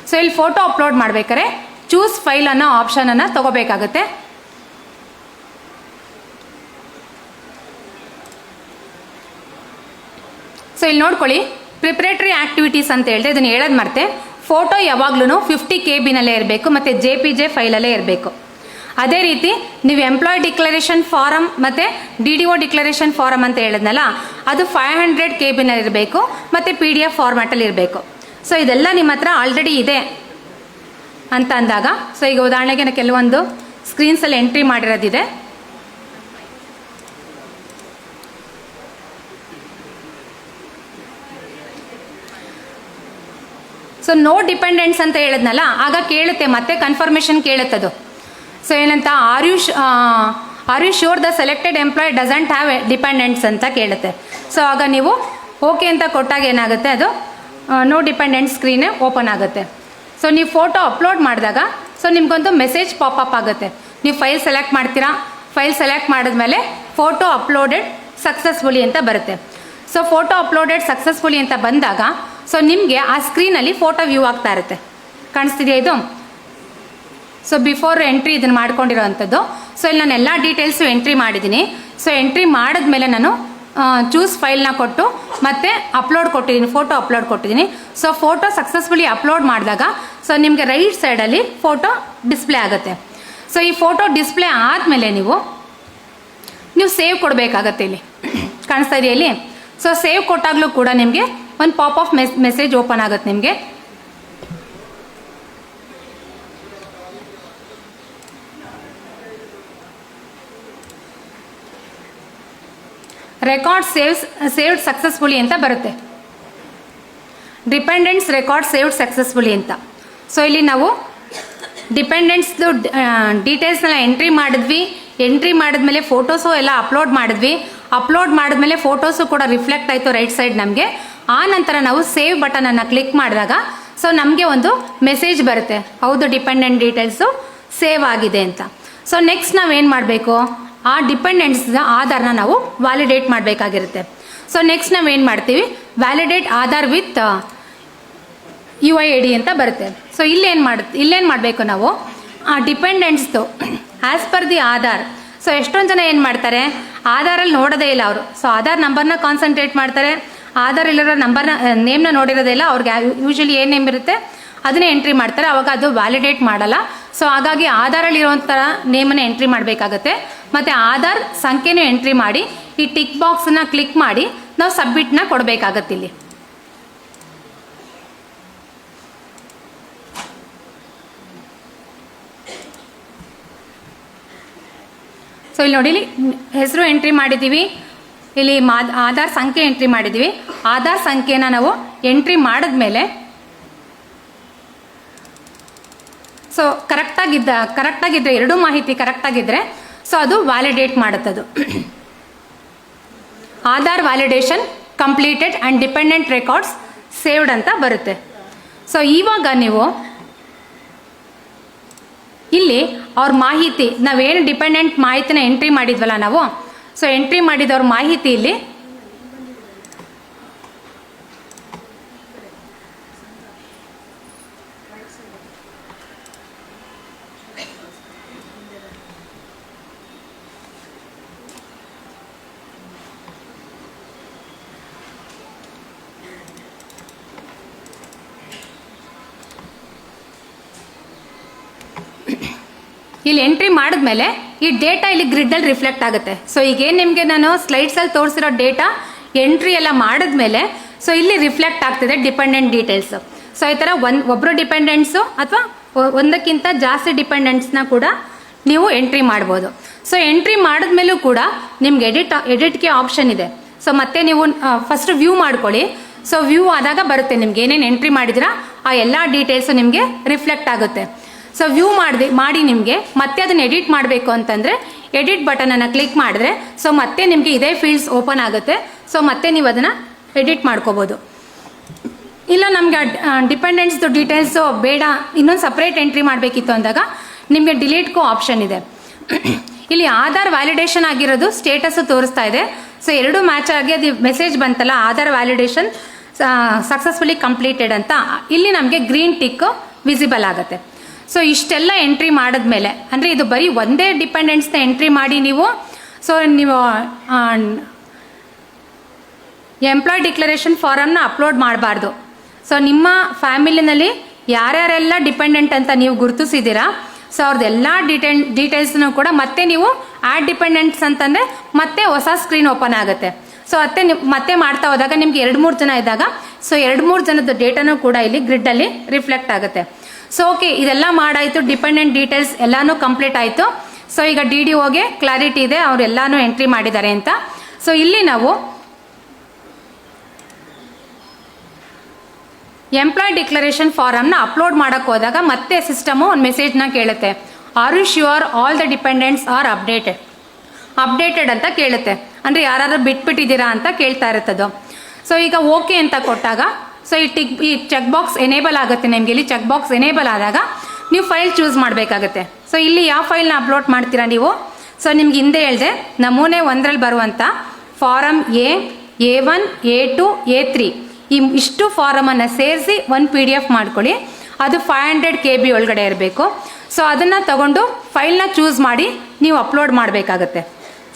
ಸೊ ಇಲ್ಲಿ ಫೋಟೋ ಅಪ್ಲೋಡ್ ಮಾಡ್ಬೇಕಾದ್ರೆ ಚೂಸ್ ಫೈಲ್ ಅನ್ನೋ ಆಪ್ಷನನ್ನು ತಗೋಬೇಕಾಗುತ್ತೆ. ಸೊ ಇಲ್ಲಿ ನೋಡ್ಕೊಳ್ಳಿ, ಪ್ರಿಪ್ರೇಟರಿ ಆ್ಯಕ್ಟಿವಿಟೀಸ್ ಅಂತ ಹೇಳಿದ್ರೆ ಇದನ್ನು ಹೇಳೋದು ಮರ್ತೆ, ಫೋಟೋ ಯಾವಾಗ್ಲೂ 50 KB ಇರಬೇಕು ಮತ್ತು JPG ಫೈಲಲ್ಲೇ ಇರಬೇಕು. ಅದೇ ರೀತಿ ನೀವು ಎಂಪ್ಲಾಯ್ ಡಿಕ್ಲರೇಷನ್ ಫಾರಮ್ ಮತ್ತು ಡಿ.ಡಿ.ಒ ಡಿಕ್ಲರೇಷನ್ ಫಾರಮ್ ಅಂತ ಹೇಳಿದ್ನಲ್ಲ ಅದು 500 KB ಇರಬೇಕು ಮತ್ತು PDF ಫಾರ್ಮ್ಯಾಟಲ್ಲಿ ಇರಬೇಕು. ಸೊ ಇದೆಲ್ಲ ನಿಮ್ಮ ಹತ್ರ ಆಲ್ರೆಡಿ ಇದೆ ಅಂತ ಅಂದಾಗ, ಸೊ ಈಗ ಉದಾಹರಣೆಗೆ ನಾನು ಕೆಲವೊಂದು ಸ್ಕ್ರೀನ್ಸಲ್ಲಿ ಎಂಟ್ರಿ ಮಾಡಿರೋದಿದೆ. ಸೊ ಸೊ ನೋ ಡಿಪೆಂಡೆಂಟ್ಸ್ ಅಂತ ಹೇಳಿದ್ನಲ್ಲ, ಆಗ ಕೇಳುತ್ತೆ ಮತ್ತೆ ಕನ್ಫರ್ಮೇಷನ್ ಕೇಳುತ್ತದು. ಸೊ ಏನಂತ are you sure the selected employee doesn't have dependents ಅಂತ ಕೇಳುತ್ತೆ. ಸೊ ಆಗ ನೀವು ಓಕೆ ಅಂತ ಕೊಟ್ಟಾಗ ಏನಾಗುತ್ತೆ, ಅದು ನೋ ಡಿಪೆಂಡೆಂಟ್ ಸ್ಕ್ರೀನೇ ಓಪನ್ ಆಗುತ್ತೆ. ಸೊ ನೀವು ಫೋಟೋ ಅಪ್ಲೋಡ್ ಮಾಡಿದಾಗ ಸೊ ನಿಮ್ಗೊಂದು ಮೆಸೇಜ್ ಪಾಪಪ್ ಆಗುತ್ತೆ. ನೀವು ಫೈಲ್ ಸೆಲೆಕ್ಟ್ ಮಾಡ್ತೀರಾ, ಫೈಲ್ ಸೆಲೆಕ್ಟ್ ಮಾಡಿದ್ಮೇಲೆ ಫೋಟೋ ಅಪ್ಲೋಡೆಡ್ ಸಕ್ಸಸ್ಫುಲಿ ಅಂತ ಬರುತ್ತೆ. ಸೊ ಫೋಟೋ ಅಪ್ಲೋಡೆಡ್ ಸಕ್ಸಸ್ಫುಲಿ ಅಂತ ಬಂದಾಗ ಸೊ ನಿಮಗೆ ಆ ಸ್ಕ್ರೀನಲ್ಲಿ ಫೋಟೋ ವ್ಯೂ ಆಗ್ತಾ ಇರುತ್ತೆ. ಕಾಣಿಸ್ತಿದೆಯಾ ಇದು? ಸೊ ಬಿಫೋರ್ ಎಂಟ್ರಿ ಇದನ್ನು ಮಾಡ್ಕೊಂಡಿರೋ ಅಂಥದ್ದು. ಸೊ ಇಲ್ಲಿ ನಾನು ಎಲ್ಲ ಡೀಟೇಲ್ಸು ಎಂಟ್ರಿ ಮಾಡಿದ್ದೀನಿ. ಸೊ ಎಂಟ್ರಿ ಮಾಡಿದ್ಮೇಲೆ ನಾನು ಚೂಸ್ ಫೈಲ್ನ ಕೊಟ್ಟು ಮತ್ತೆ ಅಪ್ಲೋಡ್ ಕೊಟ್ಟಿದ್ದೀನಿ, ಫೋಟೋ ಅಪ್ಲೋಡ್ ಕೊಟ್ಟಿದ್ದೀನಿ. ಸೊ ಫೋಟೋ ಸಕ್ಸಸ್ಫುಲಿ ಅಪ್ಲೋಡ್ ಮಾಡಿದಾಗ ಸೊ ನಿಮಗೆ ರೈಟ್ ಸೈಡಲ್ಲಿ ಫೋಟೋ ಡಿಸ್ಪ್ಲೇ ಆಗುತ್ತೆ. ಸೊ ಈ ಫೋಟೋ ಡಿಸ್ಪ್ಲೇ ಆದಮೇಲೆ ನೀವು ಸೇವ್ ಕೊಡಬೇಕಾಗತ್ತೆ. ಇಲ್ಲಿ ಕಾಣಿಸ್ತಾ ಇದೆಯಾ ಇಲ್ಲಿ? ಸೊ ಸೇವ್ ಕೊಟ್ಟಾಗಲೂ ಕೂಡ ನಿಮಗೆ ಒಂದು ಪಾಪ್ ಆಫ್ ಮೆಸೇಜ್ ಓಪನ್ ಆಗುತ್ತೆ. ನಿಮಗೆ ರೆಕಾರ್ಡ್ ಸೇವ್ಡ್ ಸಕ್ಸಸ್ಫುಲಿ ಅಂತ ಬರುತ್ತೆ. ಡಿಪೆಂಡೆಂಟ್ಸ್ ರೆಕಾರ್ಡ್ ಸೇವ್ಡ್ ಸಕ್ಸಸ್ಫುಲಿ ಅಂತ. ಸೊ ಇಲ್ಲಿ ನಾವು ಡಿಪೆಂಡೆಂಟ್ಸ್ದು ಡೀಟೇಲ್ಸ್ನೆಲ್ಲ ಎಂಟ್ರಿ ಮಾಡಿದ್ಮೇಲೆ ಫೋಟೋಸು ಎಲ್ಲ ಅಪ್ಲೋಡ್ ಮಾಡಿದ್ಮೇಲೆ ಫೋಟೋಸು ಕೂಡ ರಿಫ್ಲೆಕ್ಟ್ ಆಯಿತು ರೈಟ್ ಸೈಡ್ ನಮಗೆ. ಆ ನಂತರ ನಾವು ಸೇವ್ ಬಟನನ್ನು ಕ್ಲಿಕ್ ಮಾಡಿದಾಗ ಸೊ ನಮಗೆ ಒಂದು ಮೆಸೇಜ್ ಬರುತ್ತೆ, ಹೌದು ಡಿಪೆಂಡೆಂಟ್ ಡೀಟೇಲ್ಸು ಸೇವ್ ಆಗಿದೆ ಅಂತ. ಸೊ ನೆಕ್ಸ್ಟ್ ನಾವೇನು ಮಾಡಬೇಕು, ಆ ಡಿಪೆಂಡೆಂಟ್ಸ್ ಆಧಾರ್ನ ನಾವು ವ್ಯಾಲಿಡೇಟ್ ಮಾಡಬೇಕಾಗಿರುತ್ತೆ. ಸೊ ನೆಕ್ಸ್ಟ್ ನಾವೇನು ಮಾಡ್ತೀವಿ, ವ್ಯಾಲಿಡೇಟ್ ಆಧಾರ್ ವಿತ್ UID ಅಂತ ಬರುತ್ತೆ. ಸೊ ಇಲ್ಲೇನು ಮಾಡಬೇಕು ನಾವು, ಆ ಡಿಪೆಂಡೆಂಟ್ಸ್ದು as per the Aadhaar. So ಎಷ್ಟೊಂದು ಜನ ಏನು ಮಾಡ್ತಾರೆ, ಆಧಾರಲ್ಲಿ ನೋಡೋದೇ ಇಲ್ಲ ಅವರು. ಸೊ ಆಧಾರ್ ನಂಬರ್ನ ಕಾನ್ಸಂಟ್ರೇಟ್ ಮಾಡ್ತಾರೆ, ಆಧಾರ್ ಇಲ್ಲಿರೋ ನೇಮ್ನ ನೋಡಿರೋದೇ ಇಲ್ಲ. ಅವ್ರಿಗೆ ಯೂಶಲಿ ಏನು ನೇಮ್ ಇರುತ್ತೆ ಅದನ್ನೇ ಎಂಟ್ರಿ ಮಾಡ್ತಾರೆ, ಅವಾಗ ಅದು ವ್ಯಾಲಿಡೇಟ್ ಮಾಡಲ್ಲ. ಸೊ ಹಾಗಾಗಿ ಆಧಾರಲ್ಲಿರುವಂಥ ನೇಮನ್ನು ಎಂಟ್ರಿ ಮಾಡಬೇಕಾಗತ್ತೆ. ಮತ್ತು ಆಧಾರ್ ಸಂಖ್ಯೆನೂ ಎಂಟ್ರಿ ಮಾಡಿ ಈ ಟಿಕ್ ಬಾಕ್ಸನ್ನ ಕ್ಲಿಕ್ ಮಾಡಿ ನಾವು ಸಬ್ಮಿಟ್ನ ಕೊಡಬೇಕಾಗತ್ತೆ. ಇಲ್ಲಿ ಸೊ ಇಲ್ಲಿ ನೋಡಿ, ಇಲ್ಲಿ ಹೆಸರು ಎಂಟ್ರಿ ಮಾಡಿದ್ದೀವಿ, ಇಲ್ಲಿ ಆಧಾರ್ ಸಂಖ್ಯೆ ಎಂಟ್ರಿ ಮಾಡಿದ್ದೀವಿ. ಆಧಾರ್ ಸಂಖ್ಯೆನ ನಾವು ಎಂಟ್ರಿ ಮಾಡಿದ್ಮೇಲೆ ಸೊ ಕರೆಕ್ಟಾಗಿದ್ದರೆ ಎರಡೂ ಮಾಹಿತಿ ಕರೆಕ್ಟಾಗಿದ್ದರೆ ಸೊ ಅದು ವ್ಯಾಲಿಡೇಟ್ ಮಾಡುತ್ತದು. Aadhaar validation completed and dependent records saved ಅಂತ ಬರುತ್ತೆ. ಸೊ ಇವಾಗ ನೀವು ಇಲ್ಲಿ ಅವ್ರ ಮಾಹಿತಿ, ನಾವೇನು ಡಿಪೆಂಡೆಂಟ್ ಮಾಹಿತಿನ ಎಂಟ್ರಿ ಮಾಡಿದ್ವಲ್ಲ ನಾವು, ಸೊ ಎಂಟ್ರಿ ಮಾಡಿದವ್ರ ಮಾಹಿತಿ ಇಲ್ಲಿ ಎಂಟ್ರಿ ಮಾಡಿದ್ಮೇಲೆ ಈ ಡೇಟಾ ಇಲ್ಲಿ ಗ್ರಿಡ್ಡಲ್ಲಿ ರಿಫ್ಲೆಕ್ಟ್ ಆಗುತ್ತೆ. ಸೊ ಈಗೇನು ನಿಮಗೆ ನಾನು ಸ್ಲೈಡ್ಸಲ್ಲಿ ತೋರಿಸಿರೋ ಡೇಟಾ ಎಂಟ್ರಿ ಎಲ್ಲ ಮಾಡಿದ್ಮೇಲೆ ಸೊ ಇಲ್ಲಿ ರಿಫ್ಲೆಕ್ಟ್ ಆಗ್ತಿದೆ ಡಿಪೆಂಡೆಂಟ್ ಡೀಟೇಲ್ಸು. ಸೊ ಈ ಥರ ಒಬ್ಬರು ಡಿಪೆಂಡೆಂಟ್ಸು ಅಥವಾ ಒಂದಕ್ಕಿಂತ ಜಾಸ್ತಿ ಡಿಪೆಂಡೆಂಟ್ಸ್ನ ಕೂಡ ನೀವು ಎಂಟ್ರಿ ಮಾಡ್ಬೋದು. ಸೊ ಎಂಟ್ರಿ ಮಾಡಿದ್ಮೇಲೂ ಕೂಡ ನಿಮ್ಗೆ ಎಡಿಟ್ಗೆ ಆಪ್ಷನ್ ಇದೆ. ಸೊ ಮತ್ತೆ ನೀವು ಫಸ್ಟ್ ವ್ಯೂ ಮಾಡ್ಕೊಳ್ಳಿ. ಸೊ ವ್ಯೂ ಆದಾಗ ಬರುತ್ತೆ ನಿಮ್ಗೆ ಏನೇನು ಎಂಟ್ರಿ ಮಾಡಿದಿರಾ ಆ ಎಲ್ಲ ಡೀಟೇಲ್ಸು ನಿಮಗೆ ರಿಫ್ಲೆಕ್ಟ್ ಆಗುತ್ತೆ. ಸೊ ವ್ಯೂ ಮಾಡಿ ನಿಮಗೆ ಮತ್ತೆ ಅದನ್ನು ಎಡಿಟ್ ಮಾಡಬೇಕು ಅಂತಂದರೆ ಎಡಿಟ್ ಬಟನನ್ನು ಕ್ಲಿಕ್ ಮಾಡಿದ್ರೆ ಸೊ ಮತ್ತೆ ನಿಮಗೆ ಇದೇ ಫೀಲ್ಡ್ಸ್ ಓಪನ್ ಆಗುತ್ತೆ. ಸೊ ಮತ್ತೆ ನೀವು ಅದನ್ನು ಎಡಿಟ್ ಮಾಡ್ಕೋಬೋದು. ಇಲ್ಲ ನಮಗೆ ಡಿಪೆಂಡೆಂಟ್ಸ್ದು ಡೀಟೇಲ್ಸು ಬೇಡ, ಇನ್ನೊಂದು ಸಪ್ರೇಟ್ ಎಂಟ್ರಿ ಮಾಡಬೇಕಿತ್ತು ಅಂದಾಗ ನಿಮಗೆ ಡಿಲೀಟ್ಗೂ ಆಪ್ಷನ್ ಇದೆ. ಇಲ್ಲಿ ಆಧಾರ್ ವ್ಯಾಲಿಡೇಷನ್ ಆಗಿರೋದು ಸ್ಟೇಟಸ್ಸು ತೋರಿಸ್ತಾ ಇದೆ. ಸೊ ಎರಡೂ ಮ್ಯಾಚ್ ಆಗಿ ಅದು ಮೆಸೇಜ್ ಬಂತಲ್ಲ, ಆಧಾರ್ ವ್ಯಾಲಿಡೇಷನ್ ಸಕ್ಸಸ್ಫುಲಿ ಕಂಪ್ಲೀಟೆಡ್ ಅಂತ, ಇಲ್ಲಿ ನಮಗೆ ಗ್ರೀನ್ ಟಿಕ್ ವಿಸಿಬಲ್ ಆಗುತ್ತೆ. ಸೊ ಇಷ್ಟೆಲ್ಲ ಎಂಟ್ರಿ ಮಾಡಿದ್ಮೇಲೆ, ಅಂದರೆ ಇದು ಬರೀ ಒಂದೇ ಡಿಪೆಂಡೆಂಟ್ಸ್ನ ಎಂಟ್ರಿ ಮಾಡಿ ನೀವು ಎಂಪ್ಲಾಯ್ ಡಿಕ್ಲರೇಷನ್ ಫಾರಮ್ನ ಅಪ್ಲೋಡ್ ಮಾಡಬಾರ್ದು. ಸೊ ನಿಮ್ಮ ಫ್ಯಾಮಿಲಿನಲ್ಲಿ ಯಾರ್ಯಾರೆಲ್ಲ ಡಿಪೆಂಡೆಂಟ್ ಅಂತ ನೀವು ಗುರುತಿಸಿದ್ದೀರಾ ಸೊ ಅವ್ರದ್ದೆಲ್ಲ ಡೀಟೇಲ್ಸ್ನು ಕೂಡ ಮತ್ತೆ ನೀವು ಆ್ಯಡ್ ಡಿಪೆಂಡೆಂಟ್ಸ್ ಅಂತಂದರೆ ಮತ್ತೆ ಹೊಸ ಸ್ಕ್ರೀನ್ ಓಪನ್ ಆಗುತ್ತೆ. ಸೊ ಮತ್ತೆ ಮಾಡ್ತಾ ಹೋದಾಗ ನಿಮ್ಗೆ 2-3 ಜನ ಇದ್ದಾಗ ಸೊ 2-3 ಜನದ ಡೇಟಾನೂ ಕೂಡ ಇಲ್ಲಿ ಗ್ರಿಡ್ಡಲ್ಲಿ ರಿಫ್ಲೆಕ್ಟ್ ಆಗುತ್ತೆ. ಸೊ ಓಕೆ, ಇದೆಲ್ಲ ಮಾಡಾಯಿತು, ಡಿಪೆಂಡೆಂಟ್ ಡೀಟೇಲ್ಸ್ ಎಲ್ಲನೂ ಕಂಪ್ಲೀಟ್ ಆಯಿತು. ಸೊ ಈಗ DDOಗೆ ಕ್ಲಾರಿಟಿ ಇದೆ, ಅವರೆಲ್ಲಾನು ಎಂಟ್ರಿ ಮಾಡಿದ್ದಾರೆ ಅಂತ. ಸೊ ಇಲ್ಲಿ ನಾವು ಎಂಪ್ಲಾಯ್ ಡಿಕ್ಲರೇಷನ್ ಫಾರಮ್ನ ಅಪ್ಲೋಡ್ ಮಾಡೋಕ್ಕೆ ಹೋದಾಗ ಮತ್ತೆ ಸಿಸ್ಟಮು ಒಂದು ಮೆಸೇಜ್ನ ಕೇಳುತ್ತೆ. Are you sure all the dependents are updated ಅಂತ ಕೇಳುತ್ತೆ. ಅಂದರೆ ಯಾರಾದ್ರೂ ಬಿಟ್ಬಿಟ್ಟಿದ್ದೀರಾ ಅಂತ ಕೇಳ್ತಾ ಇರುತ್ತದು. ಸೊ ಈಗ ಓಕೆ ಅಂತ ಕೊಟ್ಟಾಗ ಸೊ ಈ ಚೆಕ್ ಬಾಕ್ಸ್ ಎನೇಬಲ್ ಆಗುತ್ತೆ. ನಿಮಗೆ ಇಲ್ಲಿ ಚೆಕ್ ಬಾಕ್ಸ್ ಎನೇಬಲ್ ಆದಾಗ ನೀವು ಫೈಲ್ ಚೂಸ್ ಮಾಡಬೇಕಾಗುತ್ತೆ. ಸೊ ಇಲ್ಲಿ ಯಾವ ಫೈಲ್ನ ಅಪ್ಲೋಡ್ ಮಾಡ್ತೀರಾ ನೀವು? ಸೊ ನಿಮ್ಗೆ ಹಿಂದೆ ಹೇಳಿದೆ ನಮೂನೆ 1ರಲ್ಲಿ ಬರುವಂಥ ಫಾರಮ್ A1, A2, A3 ಇಷ್ಟು ಫಾರಮನ್ನು ಸೇರಿಸಿ ಒಂದು PDF ಮಾಡ್ಕೊಳ್ಳಿ. ಅದು 500 KB ಒಳಗಡೆ ಇರಬೇಕು. ಸೊ ಅದನ್ನು ತಗೊಂಡು ಫೈಲ್ನ ಚೂಸ್ ಮಾಡಿ ನೀವು ಅಪ್ಲೋಡ್ ಮಾಡಬೇಕಾಗತ್ತೆ.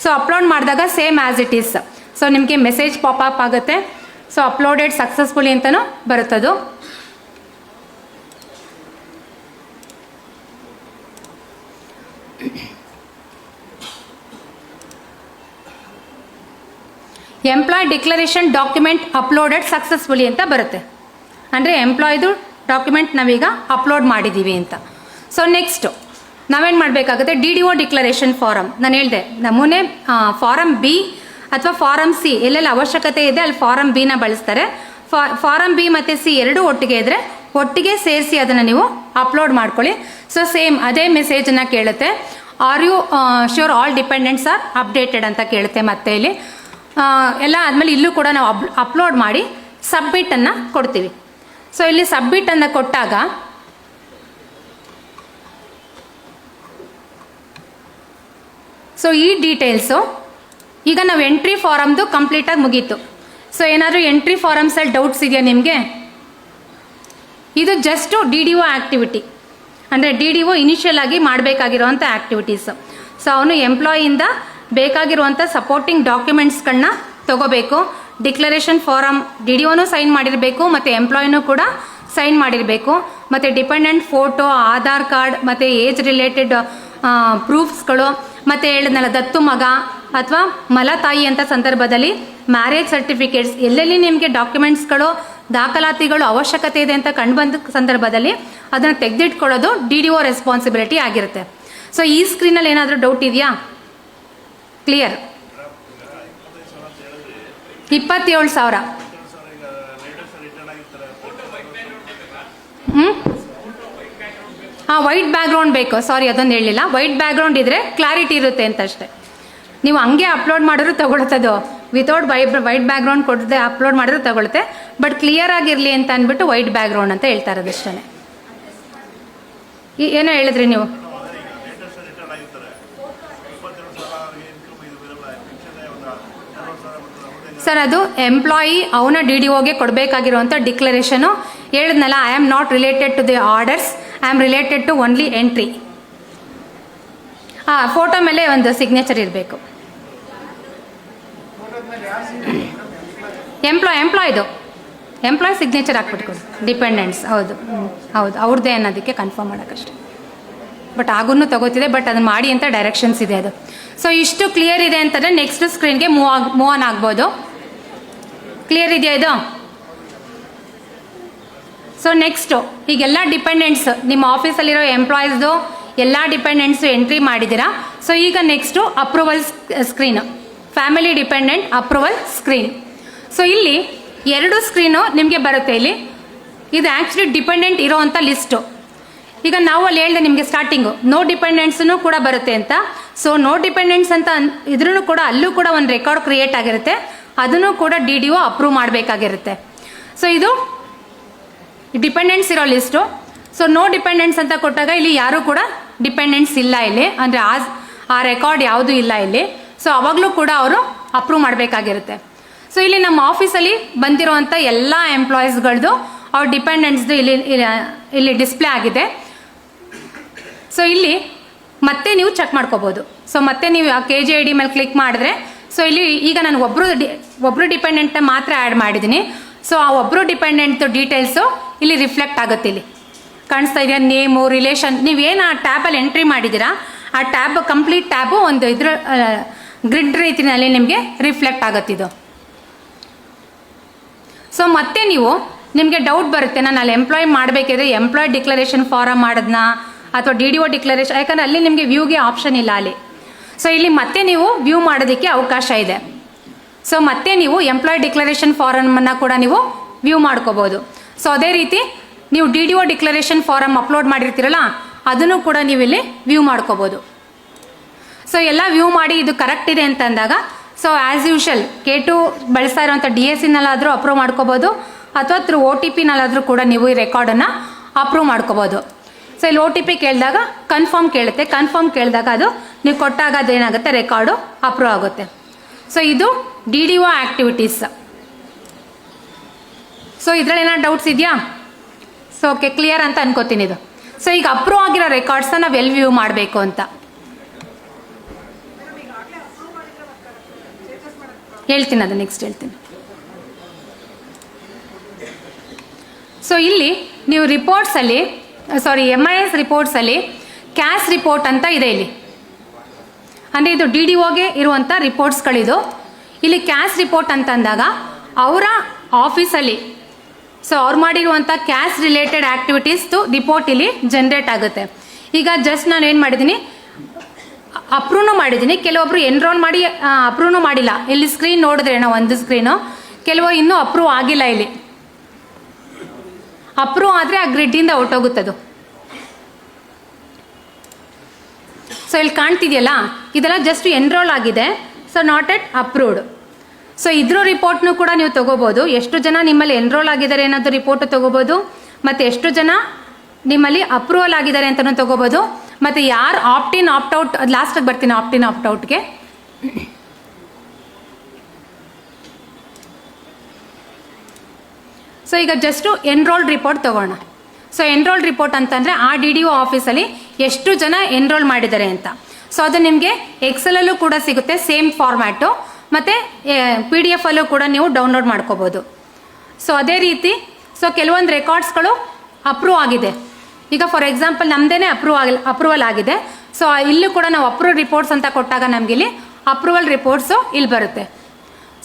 ಸೊ ಅಪ್ಲೋಡ್ ಮಾಡಿದಾಗ same as it is. So ನಿಮಗೆ ಮೆಸೇಜ್ ಪಾಪಪ್ ಆಗುತ್ತೆ. ಸೊ ಅಪ್ಲೋಡೆಡ್ ಸಕ್ಸಸ್ಫುಲಿ ಅಂತಲೂ ಬರುತ್ತದು. Employee declaration document uploaded successfully ಅಂತ ಬರುತ್ತೆ. ಅಂದರೆ ಎಂಪ್ಲಾಯ್ದು ಡಾಕ್ಯುಮೆಂಟ್ ನಾವೀಗ ಅಪ್ಲೋಡ್ ಮಾಡಿದ್ದೀವಿ ಅಂತ. ಸೊ ನೆಕ್ಸ್ಟು ನಾವೇನು ಮಾಡಬೇಕಾಗುತ್ತೆ? DDO declaration form. ನಾನು ಹೇಳಿದೆ ನಮೂನೆ ಫಾರಮ್ B ಅಥವಾ ಫಾರಮ್ C ಎಲ್ಲೆಲ್ಲ ಅವಶ್ಯಕತೆ ಇದೆ ಅಲ್ಲಿ ಫಾರಮ್ B ನ ಬಳಸ್ತಾರೆ. ಫಾರಮ್ B ಮತ್ತು C ಎರಡೂ ಒಟ್ಟಿಗೆ ಇದ್ದರೆ ಒಟ್ಟಿಗೆ ಸೇರಿಸಿ ಅದನ್ನು ನೀವು ಅಪ್ಲೋಡ್ ಮಾಡ್ಕೊಳ್ಳಿ. ಸೊ ಸೇಮ್ ಅದೇ ಮೆಸೇಜನ್ನು ಕೇಳುತ್ತೆ. Are you sure all dependents are updated ಅಂತ ಕೇಳುತ್ತೆ. ಮತ್ತೆ ಇಲ್ಲಿ ಎಲ್ಲ ಆದಮೇಲೆ ಇಲ್ಲೂ ಕೂಡ ನಾವು ಅಪ್ಲೋಡ್ ಮಾಡಿ ಸಬ್ಮಿಟನ್ನು ಕೊಡ್ತೀವಿ. ಸೊ ಇಲ್ಲಿ ಸಬ್ಮಿಟನ್ನು ಕೊಟ್ಟಾಗ ಸೊ ಈ ಡೀಟೇಲ್ಸು ಈಗ ನಾವು ಎಂಟ್ರಿ ಫಾರಮ್ದು ಕಂಪ್ಲೀಟಾಗಿ ಮುಗೀತು. ಸೊ ಏನಾದರೂ ಎಂಟ್ರಿ ಫಾರಮ್ಸಲ್ಲಿ ಡೌಟ್ಸ್ ಇದೆಯಾ ನಿಮಗೆ? ಇದು ಜಸ್ಟು DDO ಆ್ಯಕ್ಟಿವಿಟಿ. ಅಂದರೆ DDO ಇನಿಷಿಯಲ್ ಆಗಿ ಮಾಡಬೇಕಾಗಿರುವಂಥ ಆ್ಯಕ್ಟಿವಿಟೀಸು. ಸೊ ಅವನು ಎಂಪ್ಲಾಯಿಯಿಂದ ಬೇಕಾಗಿರುವಂಥ ಸಪೋರ್ಟಿಂಗ್ ಡಾಕ್ಯುಮೆಂಟ್ಸ್ಗಳನ್ನ ತಗೋಬೇಕು. ಡಿಕ್ಲರೇಷನ್ ಫಾರಮ್ DDOನೂ ಸೈನ್ ಮಾಡಿರಬೇಕು ಮತ್ತು ಎಂಪ್ಲಾಯಿನೂ ಕೂಡ ಸೈನ್ ಮಾಡಿರಬೇಕು. ಮತ್ತು ಡಿಪೆಂಡೆಂಟ್ ಫೋಟೋ, ಆಧಾರ್ ಕಾರ್ಡ್ ಮತ್ತು ಏಜ್ ರಿಲೇಟೆಡ್ ಪ್ರೂಫ್ಸ್ಗಳು, ಮತ್ತು ಹೇಳಿದ್ನಲ್ಲ ದತ್ತು ಮಗ ಅಥವಾ ಮಲತಾಯಿ ಅಂತ ಸಂದರ್ಭದಲ್ಲಿ ಮ್ಯಾರೇಜ್ ಸರ್ಟಿಫಿಕೇಟ್ಸ್, ಎಲ್ಲೆಲ್ಲಿ ನಿಮಗೆ ಡಾಕ್ಯುಮೆಂಟ್ಸ್ಗಳು ದಾಖಲಾತಿಗಳು ಅವಶ್ಯಕತೆ ಇದೆ ಅಂತ ಕಂಡುಬಂದ ಸಂದರ್ಭದಲ್ಲಿ ಅದನ್ನು ತೆಗೆದಿಟ್ಕೊಳ್ಳೋದು DDO ರೆಸ್ಪಾನ್ಸಿಬಿಲಿಟಿ ಆಗಿರುತ್ತೆ. ಸೊ ಈ ಸ್ಕ್ರೀನಲ್ಲಿ ಏನಾದರೂ ಡೌಟ್ ಇದೆಯಾ? ಕ್ಲಿಯರ್? 27,000. ವೈಟ್ ಬ್ಯಾಕ್ಗ್ರೌಂಡ್ ಬೇಕು. ಸಾರಿ, ಅದೊಂದು ಹೇಳಿಲ್ಲ. ವೈಟ್ ಬ್ಯಾಕ್ಗ್ರೌಂಡ್ ಇದ್ರೆ ಕ್ಲಾರಿಟಿ ಇರುತ್ತೆ ಅಂತ ಅಷ್ಟೇ. ನೀವು ಹಂಗೆ ಅಪ್ಲೋಡ್ ಮಾಡಿದ್ರು ತಗೊಳ್ತದು. ವಿತೌಟ್ ವೈಟ್ ಬ್ಯಾಕ್ಗ್ರೌಂಡ್ ಕೊಡದೆ ಅಪ್ಲೋಡ್ ಮಾಡಿದ್ರು ತಗೊಳುತ್ತೆ. ಬಟ್ ಕ್ಲಿಯರ್ ಆಗಿರಲಿ ಅಂತ ಅಂದ್ಬಿಟ್ಟು ವೈಟ್ ಬ್ಯಾಕ್ಗ್ರೌಂಡ್ ಅಂತ ಹೇಳ್ತಾ ಇರೋದು ಅಷ್ಟೇ. ಏನೋ ಹೇಳಿದ್ರಿ ನೀವು? ಸರ್ ಅದು ಎಂಪ್ಲಾಯಿ ಅವನ DDOಗೆ ಕೊಡಬೇಕಾಗಿರುವಂಥ ಡಿಕ್ಲರೇಷನು ಹೇಳಿದ್ನಲ್ಲ. I am not related to the orders, I am related to only entry. Photo ಮೇಲೆ ಒಂದು ಸಿಗ್ನೇಚರ್ ಇರಬೇಕು. Employee signature ಹಾಕ್ಬಿಟ್ಕೊಡಿ. ಡಿಪೆಂಡೆಂಟ್ಸ್ ಹೌದು ಅವ್ರದ್ದೇ ಅನ್ನೋದಕ್ಕೆ ಕನ್ಫರ್ಮ್ ಮಾಡೋಕ್ಕಷ್ಟೆ. ಬಟ್ ಆಗೂ ತಗೋತಿದೆ, ಬಟ್ ಅದನ್ನು ಮಾಡಿ ಅಂತ ಡೈರೆಕ್ಷನ್ಸ್ ಇದೆ ಅದು. ಸೊ ಇಷ್ಟು ಕ್ಲಿಯರ್ ಇದೆ ಅಂತಂದರೆ ನೆಕ್ಸ್ಟ್ ಸ್ಕ್ರೀನ್ಗೆ ಮೂವ್ ಆನ್ ಆಗ್ಬೋದು. ಕ್ಲಿಯರ್ ಇದೆಯಾ ಇದು? ಸೊ ನೆಕ್ಸ್ಟು ಈಗೆಲ್ಲ ಡಿಪೆಂಡೆಂಟ್ಸ್ ನಿಮ್ಮ ಆಫೀಸಲ್ಲಿರೋ ಎಂಪ್ಲಾಯೀಸ್ದು ಎಲ್ಲ ಡಿಪೆಂಡೆಂಟ್ಸು ಎಂಟ್ರಿ ಮಾಡಿದ್ದೀರಾ. ಸೊ ಈಗ next approval screen, family dependent approval screen. So ಇಲ್ಲಿ 2 ಸ್ಕ್ರೀನು ನಿಮಗೆ ಬರುತ್ತೆ. ಇಲ್ಲಿ ಇದು ಆ್ಯಕ್ಚುಲಿ ಡಿಪೆಂಡೆಂಟ್ ಇರೋವಂಥ ಲಿಸ್ಟು. ಈಗ ನಾವು ಅಲ್ಲಿ ಹೇಳಿದೆ ನಿಮಗೆ ಸ್ಟಾರ್ಟಿಂಗು ನೋ ಡಿಪೆಂಡೆಂಟ್ಸೂ ಕೂಡ ಬರುತ್ತೆ ಅಂತ. ಸೊ ನೋ ಡಿಪೆಂಡೆಂಟ್ಸ್ ಅಂತ ಇದ್ರೂ ಕೂಡ ಅಲ್ಲೂ ಕೂಡ ಒಂದು ರೆಕಾರ್ಡ್ ಕ್ರಿಯೇಟ್ ಆಗಿರುತ್ತೆ. ಅದನ್ನು ಕೂಡ DDO ಅಪ್ರೂವ್ ಮಾಡಬೇಕಾಗಿರುತ್ತೆ. ಸೊ ಇದು ಡಿಪೆಂಡೆಂಟ್ಸ್ ಇರೋ ಲಿಸ್ಟು. ಸೊ ನೋ ಡಿಪೆಂಡೆಂಟ್ಸ್ ಅಂತ ಕೊಟ್ಟಾಗ ಇಲ್ಲಿ ಯಾರೂ ಕೂಡ ಡಿಪೆಂಡೆಂಟ್ಸ್ ಇಲ್ಲ ಇಲ್ಲಿ, ಅಂದರೆ ಆ ರೆಕಾರ್ಡ್ ಯಾವುದೂ ಇಲ್ಲ ಇಲ್ಲಿ. ಸೊ ಅವಾಗಲೂ ಕೂಡ ಅವರು ಅಪ್ರೂವ್ ಮಾಡಬೇಕಾಗಿರುತ್ತೆ. ಸೊ ಇಲ್ಲಿ ನಮ್ಮ ಆಫೀಸಲ್ಲಿ ಬಂದಿರುವಂಥ ಎಲ್ಲ ಎಂಪ್ಲಾಯೀಸ್ಗಳದ್ದು ಅವ್ರ ಡಿಪೆಂಡೆಂಟ್ಸ್ದು ಇಲ್ಲಿ ಡಿಸ್ಪ್ಲೇ ಆಗಿದೆ. ಸೊ ಇಲ್ಲಿ ಮತ್ತೆ ನೀವು ಚೆಕ್ ಮಾಡ್ಕೋಬೋದು. ಸೊ ಮತ್ತೆ ನೀವು KGID ಮೇಲೆ ಕ್ಲಿಕ್ ಮಾಡಿದ್ರೆ ಸೊ ಇಲ್ಲಿ ಈಗ ನಾನು ಒಬ್ಬರು ಡಿಪೆಂಡೆಂಟ್ನ ಮಾತ್ರ ಆ್ಯಡ್ ಮಾಡಿದ್ದೀನಿ. ಸೊ ಆ ಒಬ್ಬರು ಡಿಪೆಂಡೆಂಟ್ ಡೀಟೇಲ್ಸು ಇಲ್ಲಿ ರಿಫ್ಲೆಕ್ಟ್ ಆಗುತ್ತೆ. ಇಲ್ಲಿ ಕಾಣಿಸ್ತಾ ಇದೆಯಾ? ನೇಮು, ರಿಲೇಷನ್, ನೀವೇನು ಆ ಟ್ಯಾಬಲ್ಲಿ ಎಂಟ್ರಿ ಮಾಡಿದ್ದೀರಾ ಆ ಟ್ಯಾಬ್ ಕಂಪ್ಲೀಟ್ ಟ್ಯಾಬು ಒಂದು ಇದ್ರ ಗ್ರಿಡ್ ರೀತಿಯಲ್ಲಿ ನಿಮಗೆ ರಿಫ್ಲೆಕ್ಟ್ ಆಗುತ್ತಿದ್ದು. ಸೊ ಮತ್ತೆ ನೀವು ನಿಮಗೆ ಡೌಟ್ ಬರುತ್ತೆ, ನಾನು ಅಲ್ಲಿ ಎಂಪ್ಲಾಯ್ ಮಾಡಬೇಕಿದ್ರೆ ಎಂಪ್ಲಾಯ್ ಡಿಕ್ಲರೇಷನ್ ಫಾರಮ್ ಮಾಡೋದನ್ನ ಅಥವಾ DDO ಡಿಕ್ಲರೇಷನ್, ಯಾಕಂದರೆ ಅಲ್ಲಿ ನಿಮಗೆ ವ್ಯೂಗೆ ಆಪ್ಷನ್ ಇಲ್ಲ ಅಲ್ಲಿ. ಸೊ ಇಲ್ಲಿ ಮತ್ತೆ ನೀವು ವ್ಯೂ ಮಾಡೋದಕ್ಕೆ ಅವಕಾಶ ಇದೆ. ಸೊ ಮತ್ತೆ ನೀವು ಎಂಪ್ಲಾಯ್ ಡಿಕ್ಲರೇಷನ್ ಫಾರಮನ್ನು ಕೂಡ ನೀವು ವ್ಯೂ ಮಾಡ್ಕೋಬೋದು. ಸೊ ಅದೇ ರೀತಿ ನೀವು DDO ಡಿಕ್ಲರೇಷನ್ ಫಾರಮ್ ಅಪ್ಲೋಡ್ ಮಾಡಿರ್ತೀರಲ್ಲ ಅದನ್ನು ಕೂಡ ನೀವು ಇಲ್ಲಿ ವ್ಯೂ ಮಾಡ್ಕೋಬೋದು. ಸೊ ಎಲ್ಲ ವ್ಯೂ ಮಾಡಿ ಇದು ಕರೆಕ್ಟ್ ಇದೆ ಅಂತ ಅಂದಾಗ ಸೊ ಆ್ಯಸ್ ಯೂಶಲ್ K2 ಬಳಸ್ತಾ ಇರೋಂಥ DSCನಲ್ಲಾದರೂ ಅಪ್ರೂವ್ ಮಾಡ್ಕೋಬೋದು ಅಥವಾ ಥ್ರೂ OTPನಲ್ಲಾದರೂ ಕೂಡ ನೀವು ಈ ರೆಕಾರ್ಡನ್ನು ಅಪ್ರೂವ್ ಮಾಡ್ಕೋಬೋದು. ಸೊ ಇಲ್ಲಿ OTP ಕೇಳಿದಾಗ ಕನ್ಫರ್ಮ್ ಕೇಳುತ್ತೆ, ಕನ್ಫರ್ಮ್ ಕೇಳಿದಾಗ ಅದು ನೀವು ಕೊಟ್ಟಾಗ ಅದೇನಾಗುತ್ತೆ ರೆಕಾರ್ಡು ಅಪ್ರೂವ್ ಆಗುತ್ತೆ. ಸೊ ಇದು DDO ಆ್ಯಕ್ಟಿವಿಟೀಸ್. ಸೊ ಇದರಲ್ಲಿ ಏನಾದ್ರು ಡೌಟ್ಸ್ ಇದೆಯಾ? ಸೊ ಓಕೆ, ಕ್ಲಿಯರ್ ಅಂತ ಅನ್ಕೋತೀನಿ ಇದು. ಸೊ ಈಗ ಅಪ್ರೂವ್ ಆಗಿರೋ ರೆಕಾರ್ಡ್ಸ್ನ ನಾವು ಎಲ್ಲಿ ವ್ಯೂ ಮಾಡಬೇಕು ಅಂತ ಹೇಳ್ತೀನಿ, ಅದು ನೆಕ್ಸ್ಟ್ ಹೇಳ್ತೀನಿ. ಸೊ ಇಲ್ಲಿ ನೀವು ರಿಪೋರ್ಟ್ಸಲ್ಲಿ MIS ರಿಪೋರ್ಟ್ಸಲ್ಲಿ ಕ್ಯಾಶ್ ರಿಪೋರ್ಟ್ ಅಂತ ಇದೆ ಇಲ್ಲಿ, ಅಂದರೆ ಇದು DDOಗೆ ಇರುವಂಥ ರಿಪೋರ್ಟ್ಸ್ಗಳಿದು. ಇಲ್ಲಿ ಕ್ಯಾಶ್ ರಿಪೋರ್ಟ್ ಅಂತ ಅಂದಾಗ ಅವರ ಆಫೀಸಲ್ಲಿ ಸೊ ಅವ್ರು ಮಾಡಿರುವಂಥ ಕ್ಯಾಶ್ ರಿಲೇಟೆಡ್ ಆ್ಯಕ್ಟಿವಿಟೀಸ್ದು ರಿಪೋರ್ಟ್ ಇಲ್ಲಿ ಜನ್ರೇಟ್ ಆಗುತ್ತೆ. ಈಗ ಜಸ್ಟ್ ನಾನು ಏನು ಮಾಡಿದ್ದೀನಿ, ಅಪ್ರೂವ್ನು ಮಾಡಿದ್ದೀನಿ, ಕೆಲವೊಬ್ರು ಎನ್ರೋಲ್ ಮಾಡಿ ಅಪ್ರೂವ್ನು ಮಾಡಿಲ್ಲ. ಇಲ್ಲಿ ಸ್ಕ್ರೀನ್ ನೋಡಿದ್ರೆ ನಾವು ಒಂದು ಸ್ಕ್ರೀನು, ಕೆಲವು ಇನ್ನೂ ಅಪ್ರೂವ್ ಆಗಿಲ್ಲ. ಇಲ್ಲಿ ಅಪ್ರೂವ್ ಆದರೆ ಆ ಗ್ರಿಡ್ಡಿಂದ ಹೊರಟೋಗುತ್ತದು. ಸೊ ಇಲ್ಲಿ ಕಾಣ್ತಿದೆಯಲ್ಲ, ಇದೆಲ್ಲ ಜಸ್ಟ್ ಎನ್ರೋಲ್ ಆಗಿದೆ, so not at approved. So ಇದ್ರ ರಿಪೋರ್ಟ್ನು ಕೂಡ ನೀವು ತೊಗೋಬೋದು. ಎಷ್ಟು ಜನ ನಿಮ್ಮಲ್ಲಿ ಎನ್ರೋಲ್ ಆಗಿದ್ದಾರೆ ಅನ್ನೋದು ರಿಪೋರ್ಟ್ ತೊಗೋಬೋದು, ಮತ್ತು ಎಷ್ಟು ಜನ ನಿಮ್ಮಲ್ಲಿ ಅಪ್ರೂವಲ್ ಆಗಿದ್ದಾರೆ ಅಂತಲೂ ತೊಗೋಬೋದು, ಮತ್ತು ಯಾರು ಆಪ್ಟಿನ್ ಆಪ್ಟೌಟ್, ಲಾಸ್ಟಿಗೆ ಬರ್ತೀನಿ ಆಪ್ಟಿನ್ ಆಪ್ಟೌಟ್ಗೆ. ಸೊ ಈಗ ಜಸ್ಟು ಎನ್ರೋಲ್ಡ್ ರಿಪೋರ್ಟ್ ತೊಗೋಣ. ಸೊ ಎನ್ರೋಲ್ಡ್ ರಿಪೋರ್ಟ್ ಅಂತಂದರೆ ಆ DDO ಆಫೀಸಲ್ಲಿ ಎಷ್ಟು ಜನ ಎನ್ರೋಲ್ ಮಾಡಿದ್ದಾರೆ ಅಂತ. ಸೊ ಅದು ನಿಮಗೆ ಎಕ್ಸೆಲಲ್ಲೂ ಕೂಡ ಸಿಗುತ್ತೆ, ಸೇಮ್ ಫಾರ್ಮ್ಯಾಟು, ಮತ್ತು PDF ಅಲ್ಲೂ ಕೂಡ ನೀವು ಡೌನ್ಲೋಡ್ ಮಾಡ್ಕೋಬೋದು. ಸೊ ಅದೇ ರೀತಿ ಸೊ ಕೆಲವೊಂದು ರೆಕಾರ್ಡ್ಸ್ಗಳು ಅಪ್ರೂವ್ ಆಗಿದೆ. ಈಗ ಫಾರ್ ಎಕ್ಸಾಂಪಲ್ ನಮ್ಮದೇ ಅಪ್ರೂವಲ್ ಆಗಿದೆ. ಸೊ ಇಲ್ಲೂ ಕೂಡ ನಾವು ಅಪ್ರೂವ್ ರಿಪೋರ್ಟ್ಸ್ ಅಂತ ಕೊಟ್ಟಾಗ ನಮಗೆ ಇಲ್ಲಿ ಅಪ್ರೂವಲ್ ರಿಪೋರ್ಟ್ಸು ಇಲ್ಲಿ ಬರುತ್ತೆ.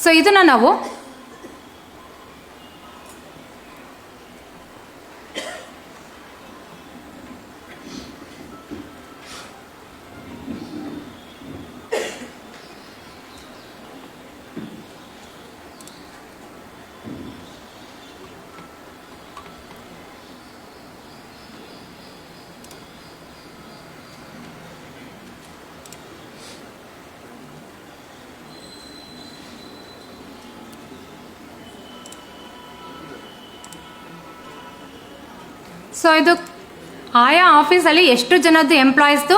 ಸೊ ಇದನ್ನು ನಾವು ಸೊ ಇದು ಆಯಾ ಆಫೀಸಲ್ಲಿ ಎಷ್ಟು ಜನದ್ದು ಎಂಪ್ಲಾಯೀಸ್ದು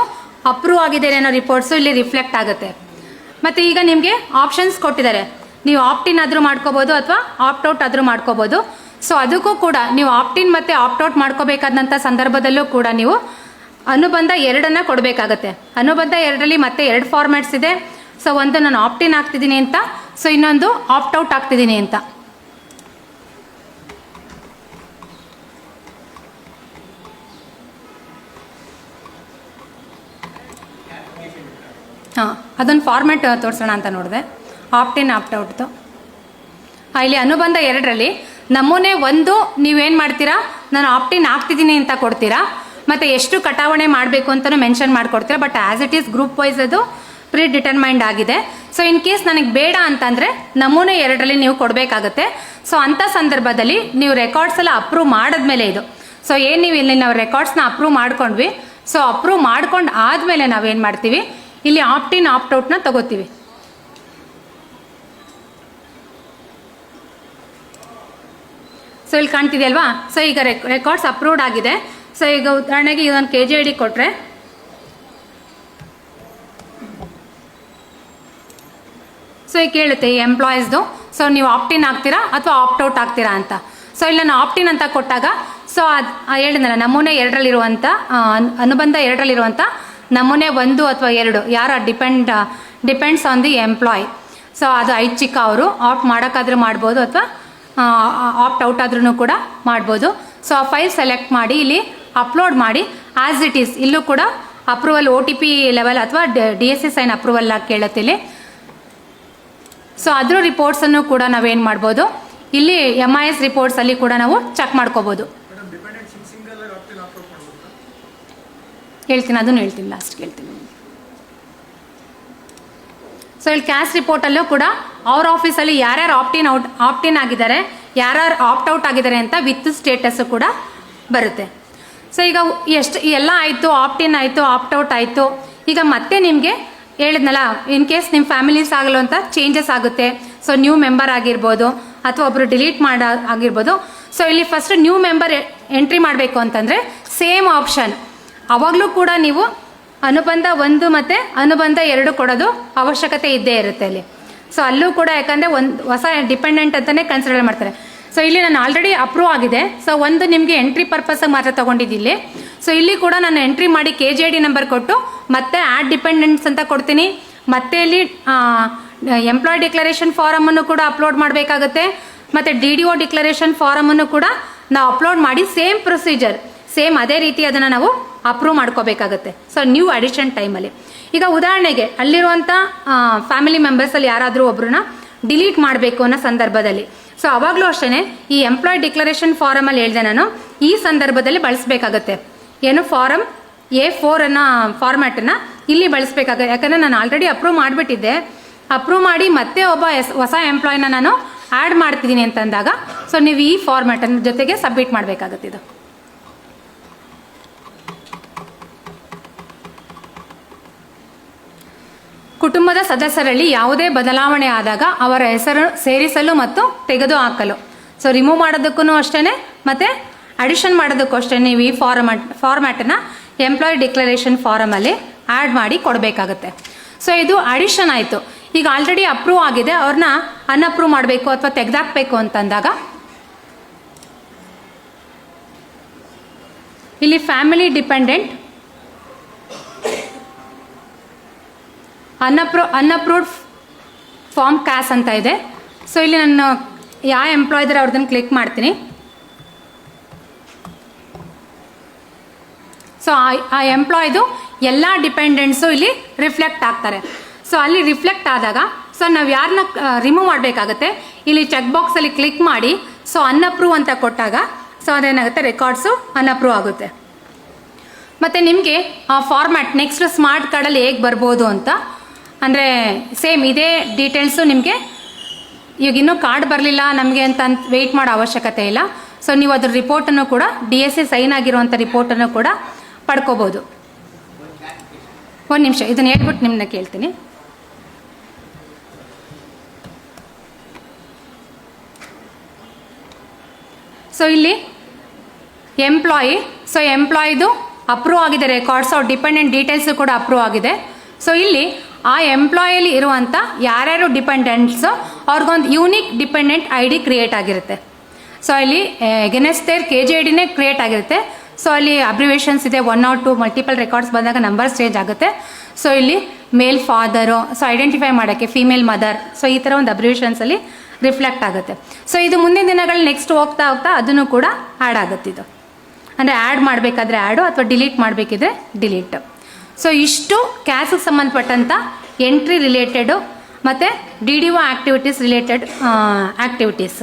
ಅಪ್ರೂವ್ ಆಗಿದೆ ಅನ್ನೋ ರಿಪೋರ್ಟ್ಸು ಇಲ್ಲಿ ರಿಫ್ಲೆಕ್ಟ್ ಆಗುತ್ತೆ. ಮತ್ತು ಈಗ ನಿಮಗೆ ಆಪ್ಷನ್ಸ್ ಕೊಟ್ಟಿದ್ದಾರೆ, ನೀವು ಆಪ್ಟಿನ್ ಆದರೂ ಮಾಡ್ಕೋಬೋದು ಅಥವಾ ಆಪ್ಟೌಟ್ ಆದರೂ ಮಾಡ್ಕೋಬೋದು. ಸೊ ಅದಕ್ಕೂ ಕೂಡ ನೀವು ಆಪ್ಟಿನ್ ಮತ್ತು ಆಪ್ಟೌಟ್ ಮಾಡ್ಕೋಬೇಕಾದಂಥ ಸಂದರ್ಭದಲ್ಲೂ ಕೂಡ ನೀವು ಅನುಬಂಧ 2 ಕೊಡಬೇಕಾಗತ್ತೆ. ಅನುಬಂಧ 2ರಲ್ಲಿ ಮತ್ತೆ 2 ಫಾರ್ಮ್ಯಾಟ್ಸ್ ಇದೆ. ಸೊ ಒಂದು ನಾನು ಆಪ್ಟಿನ್ ಆಗ್ತಿದ್ದೀನಿ ಅಂತ, ಸೊ ಇನ್ನೊಂದು ಆಪ್ಟೌಟ್ ಆಗ್ತಿದ್ದೀನಿ ಅಂತ. ಹಾಂ, ಅದೊಂದು ಫಾರ್ಮ್ಯಾಟ್ ತೋರಿಸೋಣ ಅಂತ ನೋಡಿದೆ, ಆಪ್ಟಿನ್ ಆಪ್ಟೌಟ್ದು. ಇಲ್ಲಿ ಅನುಬಂಧ 2ರಲ್ಲಿ ನಮೂನೆ 1 ನೀವೇನು ಮಾಡ್ತೀರಾ, ನಾನು ಆಪ್ಟಿನ್ ಆಗ್ತಿದ್ದೀನಿ ಅಂತ ಕೊಡ್ತೀರಾ, ಮತ್ತು ಎಷ್ಟು ಕಟಾವಣೆ ಮಾಡಬೇಕು ಅಂತಲೂ ಮೆನ್ಷನ್ ಮಾಡಿಕೊಡ್ತೀರಾ. But as it is group wise ಅದು ಪ್ರೀ ಡಿಟರ್ಮೈನ್ಡ್ ಆಗಿದೆ. ಸೊ ಇನ್ ಕೇಸ್ ನನಗೆ ಬೇಡ ಅಂತಂದರೆ ನಮೂನೆ 2ರಲ್ಲಿ ನೀವು ಕೊಡಬೇಕಾಗತ್ತೆ. ಸೊ ಅಂಥ ಸಂದರ್ಭದಲ್ಲಿ ನೀವು ರೆಕಾರ್ಡ್ಸ್ ಎಲ್ಲ ಅಪ್ರೂವ್ ಮಾಡಿದ್ಮೇಲೆ ಇದು, ಸೊ ಏನು ನೀವು ಇಲ್ಲಿ ನಾವು ರೆಕಾರ್ಡ್ಸ್ನ ಅಪ್ರೂವ್ ಮಾಡ್ಕೊಂಡ್ವಿ, ಸೊ ಅಪ್ರೂವ್ ಮಾಡ್ಕೊಂಡು ಆದಮೇಲೆ ನಾವೇನು ಮಾಡ್ತೀವಿ, ಇಲ್ಲಿ ಆಪ್ಟಿನ್ ಆಪ್ಟೌಟ್ನ ತಗೋತೀವಿ. ಸೊ ಇಲ್ಲಿ ಕಾಣ್ತಿದೆಯಲ್ವಾ. ಸೊ ಈಗ ರೆಕಾರ್ಡ್ಸ್ ಅಪ್ರೂವ್ಡ್ ಆಗಿದೆ. ಸೊ ಈಗ ಉದಾಹರಣೆಗೆ ಇದೊಂದು KGID ಕೊಟ್ಟರೆ, ಸೊ ಈಗ ಕೇಳುತ್ತೆ ಈ ಎಂಪ್ಲಾಯೀಸ್ದು, ಸೊ ನೀವು ಆಪ್ಟಿನ್ ಆಗ್ತೀರಾ ಅಥವಾ ಆಪ್ಟೌಟ್ ಆಗ್ತೀರಾ ಅಂತ. ಸೊ ಇಲ್ಲಿ ನಾನು ಆಪ್ಟಿನ್ ಅಂತ ಕೊಟ್ಟಾಗ, ಸೊ ಅದು ಹೇಳಿದ್ನಲ್ಲ ನಮೂನೆ 2ರಲ್ಲಿರುವಂಥ ಅನುಬಂಧ 2ರಲ್ಲಿರುವಂಥ ನಮೂನೆ 1 ಅಥವಾ 2 ಯಾರು depends on the employee. So ಅದು ಐಚ್ಛಿಕ, ಅವರು ಆಪ್ಟ್ ಮಾಡೋಕ್ಕಾದ್ರೂ ಮಾಡ್ಬೋದು ಅಥವಾ ಆಪ್ಟ್ ಔಟ್ ಆದ್ರೂ ಕೂಡ ಮಾಡ್ಬೋದು. ಸೊ ಆ ಫೈಲ್ ಸೆಲೆಕ್ಟ್ ಮಾಡಿ ಇಲ್ಲಿ ಅಪ್ಲೋಡ್ ಮಾಡಿ ಆ್ಯಸ್ ಇಟ್ ಈಸ್. ಇಲ್ಲೂ ಕೂಡ ಅಪ್ರೂವಲ್ OTP ಲೆವೆಲ್ ಅಥವಾ DSC ಸೈನ್ ಅಪ್ರೂವಲ್ ಆಗಿ ಕೇಳುತ್ತೆ ಇಲ್ಲಿ. ಸೊ ಅದ್ರ ರಿಪೋರ್ಟ್ಸನ್ನು ಕೂಡ ನಾವೇನು ಮಾಡ್ಬೋದು, ಇಲ್ಲಿ MIS ರಿಪೋರ್ಟ್ಸಲ್ಲಿ ಕೂಡ ನಾವು ಚೆಕ್ ಮಾಡ್ಕೋಬೋದು. ಹೇಳ್ತೀನಿ, ಅದನ್ನು ಹೇಳ್ತೀನಿ, ಲಾಸ್ಟ್ ಹೇಳ್ತೀನಿ. ಸೊ ಇಲ್ಲಿ ಕ್ಯಾಶ್ ರಿಪೋರ್ಟಲ್ಲೂ ಕೂಡ ಅವ್ರ ಆಫೀಸಲ್ಲಿ ಯಾರ್ಯಾರು ಆಪ್ಟಿನ್ ಆಗಿದ್ದಾರೆ, ಯಾರು ಆಪ್ಟ್ ಔಟ್ ಆಗಿದ್ದಾರೆ ಅಂತ ವಿತ್ ಸ್ಟೇಟಸ್ಸು ಕೂಡ ಬರುತ್ತೆ. ಸೊ ಈಗ ಎಷ್ಟು ಎಲ್ಲ ಆಯಿತು, ಆಪ್ಟ್ ಇನ್ ಆಯಿತು, ಆಪ್ಟ್ ಔಟ್ ಆಯಿತು. ಈಗ ಮತ್ತೆ ನಿಮಗೆ ಹೇಳಿದ್ನಲ್ಲ, ಇನ್ ಕೇಸ್ ನಿಮ್ಮ ಫ್ಯಾಮಿಲೀಸ್ ಆಗಲು ಅಂತ ಚೇಂಜಸ್ ಆಗುತ್ತೆ. ಸೊ ನ್ಯೂ ಮೆಂಬರ್ ಆಗಿರ್ಬೋದು ಅಥವಾ ಒಬ್ಬರು ಡಿಲೀಟ್ ಆಗಿರ್ಬೋದು. ಸೊ ಇಲ್ಲಿ ಫಸ್ಟ್ ನ್ಯೂ ಮೆಂಬರ್ ಎಂಟ್ರಿ ಮಾಡಬೇಕು ಅಂತಂದರೆ ಸೇಮ್ ಆಪ್ಷನ್. ಅವಾಗಲೂ ಕೂಡ ನೀವು ಅನುಬಂಧ 1 ಮತ್ತು ಅನುಬಂಧ 2 ಕೊಡೋದು ಅವಶ್ಯಕತೆ ಇದ್ದೇ ಇರುತ್ತೆ ಅಲ್ಲಿ. ಸೊ ಅಲ್ಲೂ ಕೂಡ ಯಾಕಂದರೆ ಒಂದು ಹೊಸ ಡಿಪೆಂಡೆಂಟ್ ಅಂತಲೇ ಕನ್ಸಿಡರ್ ಮಾಡ್ತಾರೆ. ಸೊ ಇಲ್ಲಿ ನಾನು ಆಲ್ರೆಡಿ ಅಪ್ರೂವ್ ಆಗಿದೆ. ಸೊ ಒಂದು ನಿಮಗೆ ಎಂಟ್ರಿ ಪರ್ಪಸ್ಗೆ ಮಾತ್ರ ತೊಗೊಂಡಿದ್ದಿಲ್ಲಿ. ಸೊ ಇಲ್ಲಿ ಕೂಡ ನಾನು ಎಂಟ್ರಿ ಮಾಡಿ KJD ನಂಬರ್ ಕೊಟ್ಟು ಮತ್ತೆ ಆ್ಯಡ್ ಡಿಪೆಂಡೆಂಟ್ಸ್ ಅಂತ ಕೊಡ್ತೀನಿ. ಮತ್ತೆ ಇಲ್ಲಿ ಎಂಪ್ಲಾಯ್ ಡಿಕ್ಲರೇಷನ್ ಫಾರಮನ್ನು ಕೂಡ ಅಪ್ಲೋಡ್ ಮಾಡಬೇಕಾಗುತ್ತೆ. ಮತ್ತು DDO ಡಿಕ್ಲರೇಷನ್ ಫಾರಮನ್ನು ಕೂಡ ನಾವು ಅಪ್ಲೋಡ್ ಮಾಡಿ ಸೇಮ್ ಪ್ರೊಸೀಜರ್, ಸೇಮ್ ಅದೇ ರೀತಿ ಅದನ್ನು ನಾವು ಅಪ್ರೂವ್ ಮಾಡ್ಕೋಬೇಕಾಗುತ್ತೆ. ಸೊ ನ್ಯೂ ಅಡಿಷನ್ ಟೈಮಲ್ಲಿ ಈಗ ಉದಾಹರಣೆಗೆ ಅಲ್ಲಿರುವಂಥ ಫ್ಯಾಮಿಲಿ ಮೆಂಬರ್ಸಲ್ಲಿ ಯಾರಾದರೂ ಒಬ್ಬರನ್ನ ಡಿಲೀಟ್ ಮಾಡಬೇಕು ಅನ್ನೋ ಸಂದರ್ಭದಲ್ಲಿ, ಸೊ ಅವಾಗಲೂ ಅಷ್ಟೇ ಈ ಎಂಪ್ಲಾಯ್ ಡಿಕ್ಲರೇಷನ್ ಫಾರಮಲ್ಲಿ ಹೇಳಿದೆ ನಾನು, ಈ ಸಂದರ್ಭದಲ್ಲಿ ಬಳಸಬೇಕಾಗತ್ತೆ. ಏನು ಫಾರಮ್ A4 ಅನ್ನೋ ಫಾರ್ಮ್ಯಾಟನ್ನು ಇಲ್ಲಿ ಬಳಸಬೇಕಾಗುತ್ತೆ. ಯಾಕಂದರೆ ನಾನು ಆಲ್ರೆಡಿ ಅಪ್ರೂವ್ ಮಾಡಿಬಿಟ್ಟಿದ್ದೆ. ಅಪ್ರೂವ್ ಮಾಡಿ ಮತ್ತೆ ಒಬ್ಬ ಹೊಸ ಎಂಪ್ಲಾಯ್ನ ನಾನು ಆ್ಯಡ್ ಮಾಡ್ತಿದ್ದೀನಿ ಅಂತಂದಾಗ ಸೊ ನೀವು ಈ ಫಾರ್ಮ್ಯಾಟನ್ನು ಜೊತೆಗೆ ಸಬ್ಮಿಟ್ ಮಾಡಬೇಕಾಗುತ್ತೆ. ಇದು ಕುಟುಂಬದ ಸದಸ್ಯರಲ್ಲಿ ಯಾವುದೇ ಬದಲಾವಣೆ ಆದಾಗ ಅವರ ಹೆಸರು ಸೇರಿಸಲು ಮತ್ತು ತೆಗೆದುಹಾಕಲು, ಸೊ ರಿಮೂವ್ ಮಾಡೋದಕ್ಕೂ ಅಷ್ಟೇ ಮತ್ತು ಅಡಿಷನ್ ಮಾಡೋದಕ್ಕೂ ಅಷ್ಟೇ ನೀವು ಈ ಫಾರ್ಮ್ಯಾಟನ್ನು ಎಂಪ್ಲಾಯ್ ಡಿಕ್ಲರೇಷನ್ ಫಾರಮಲ್ಲಿ ಆ್ಯಡ್ ಮಾಡಿ ಕೊಡಬೇಕಾಗುತ್ತೆ. ಸೊ ಇದು ಅಡಿಷನ್ ಆಯಿತು. ಈಗ ಆಲ್ರೆಡಿ ಅಪ್ರೂವ್ ಆಗಿದೆ, ಅವ್ರನ್ನ ಅನ್ಅಪ್ರೂವ್ ಮಾಡಬೇಕು ಅಥವಾ ತೆಗೆದಾಕಬೇಕು ಅಂತಂದಾಗ ಇಲ್ಲಿ ಫ್ಯಾಮಿಲಿ ಡಿಪೆಂಡೆಂಟ್ ಅನ್ಅಪ್ರೂವ್ಡ್ ಫಾರ್ಮ್ ಕ್ಯಾಸ್ ಅಂತ ಇದೆ. ಸೊ ಇಲ್ಲಿ ನಾನು ಯಾವ ಎಂಪ್ಲಾಯ್ ಇದ್ದಾರೆ ಅವ್ರದ್ದನ್ನು ಕ್ಲಿಕ್ ಮಾಡ್ತೀನಿ. ಸೊ ಆ ಎಂಪ್ಲಾಯ್ದು ಎಲ್ಲ ಡಿಪೆಂಡೆಂಟ್ಸು ಇಲ್ಲಿ ರಿಫ್ಲೆಕ್ಟ್ ಆಗ್ತಾರೆ. ಸೊ ಅಲ್ಲಿ ರಿಫ್ಲೆಕ್ಟ್ ಆದಾಗ ಸೊ ನಾವು ಯಾರನ್ನ ರಿಮೂವ್ ಮಾಡಬೇಕಾಗತ್ತೆ, ಇಲ್ಲಿ ಚೆಕ್ ಬಾಕ್ಸಲ್ಲಿ ಕ್ಲಿಕ್ ಮಾಡಿ ಸೊ ಅನ್ಅಪ್ರೂವ್ ಅಂತ ಕೊಟ್ಟಾಗ ಸೊ ಅದೇನಾಗುತ್ತೆ, ರೆಕಾರ್ಡ್ಸು ಅನ್ಅಪ್ರೂವ್ ಆಗುತ್ತೆ. ಮತ್ತು ನಿಮಗೆ ಆ ಫಾರ್ಮ್ಯಾಟ್ ನೆಕ್ಸ್ಟ್ ಸ್ಮಾರ್ಟ್ ಕಾರ್ಡಲ್ಲಿ ಹೇಗೆ ಬರ್ಬೋದು ಅಂತ ಅಂದರೆ ಸೇಮ್ ಇದೇ ಡೀಟೇಲ್ಸು ನಿಮಗೆ ಈಗ ಇನ್ನೂ ಕಾರ್ಡ್ ಬರಲಿಲ್ಲ ನಮಗೆ ಅಂತ ವೆಯ್ಟ್ ಮಾಡೋ ಅವಶ್ಯಕತೆ ಇಲ್ಲ. ಸೊ ನೀವು ಅದ್ರ ರಿಪೋರ್ಟನ್ನು ಕೂಡ DSA ಸೈನ್ ಆಗಿರುವಂಥ ರಿಪೋರ್ಟನ್ನು ಕೂಡ ಪಡ್ಕೋಬೋದು. ಒಂದು ನಿಮಿಷ ಇದನ್ನು ಹೇಳ್ಬಿಟ್ಟು ನಿಮ್ಮನ್ನ ಕೇಳ್ತೀನಿ. ಸೊ ಇಲ್ಲಿ ಎಂಪ್ಲಾಯಿದು ಅಪ್ರೂವ್ ಆಗಿದೆ ರೆಕಾರ್ಡ್ಸ್, ಅವ್ರ ಡಿಪೆಂಡೆಂಟ್ ಡೀಟೇಲ್ಸು ಕೂಡ ಅಪ್ರೂವ್ ಆಗಿದೆ. ಸೊ ಇಲ್ಲಿ ಆ ಎಂಪ್ಲಾಯಲ್ಲಿ ಇರುವಂಥ ಯಾರ್ಯಾರು ಡಿಪೆಂಡೆಂಟ್ಸು ಅವ್ರಿಗೊಂದು ಯೂನಿಕ್ ಡಿಪೆಂಡೆಂಟ್ ID ಕ್ರಿಯೇಟ್ ಆಗಿರುತ್ತೆ. ಸೊ ಇಲ್ಲಿ ಎಗೇನೆಸ್ಟ್ ದೇರ್ KJDನೇ ಕ್ರಿಯೇಟ್ ಆಗಿರುತ್ತೆ. ಸೊ ಅಲ್ಲಿ ಅಬ್ರಿವೇಷನ್ಸ್ ಇದೆ, 1 or 2 ಮಲ್ಟಿಪಲ್ ರೆಕಾರ್ಡ್ಸ್ ಬಂದಾಗ ನಂಬರ್ಸ್ ಚೇಂಜ್ ಆಗುತ್ತೆ. ಸೊ ಇಲ್ಲಿ ಮೇಲ್ ಫಾದರು, ಸೊ ಐಡೆಂಟಿಫೈ ಮಾಡೋಕ್ಕೆ ಫೀಮೇಲ್ ಮದರ್, ಸೊ ಈ ಥರ ಒಂದು ಅಬ್ರಿವೇಷನ್ಸಲ್ಲಿ ರಿಫ್ಲೆಕ್ಟ್ ಆಗುತ್ತೆ. ಸೊ ಇದು ಮುಂದಿನ ದಿನಗಳು ನೆಕ್ಸ್ಟ್ ಹೋಗ್ತಾ ಅದನ್ನು ಕೂಡ ಆ್ಯಡ್ ಆಗುತ್ತೆ. ಇದು ಅಂದರೆ ಆ್ಯಡ್ ಮಾಡಬೇಕಾದ್ರೆ ಆ್ಯಡು ಅಥವಾ ಡಿಲೀಟ್ ಮಾಡಬೇಕಿದ್ರೆ ಡಿಲೀಟ್. ಸೊ ಇಷ್ಟು ಕ್ಯಾಸ್ಗೆ ಸಂಬಂಧಪಟ್ಟಂಥ ಎಂಟ್ರಿ ರಿಲೇಟೆಡು ಮತ್ತು DDO ಆ್ಯಕ್ಟಿವಿಟೀಸ್ ರಿಲೇಟೆಡ್ ಆ್ಯಕ್ಟಿವಿಟೀಸ್.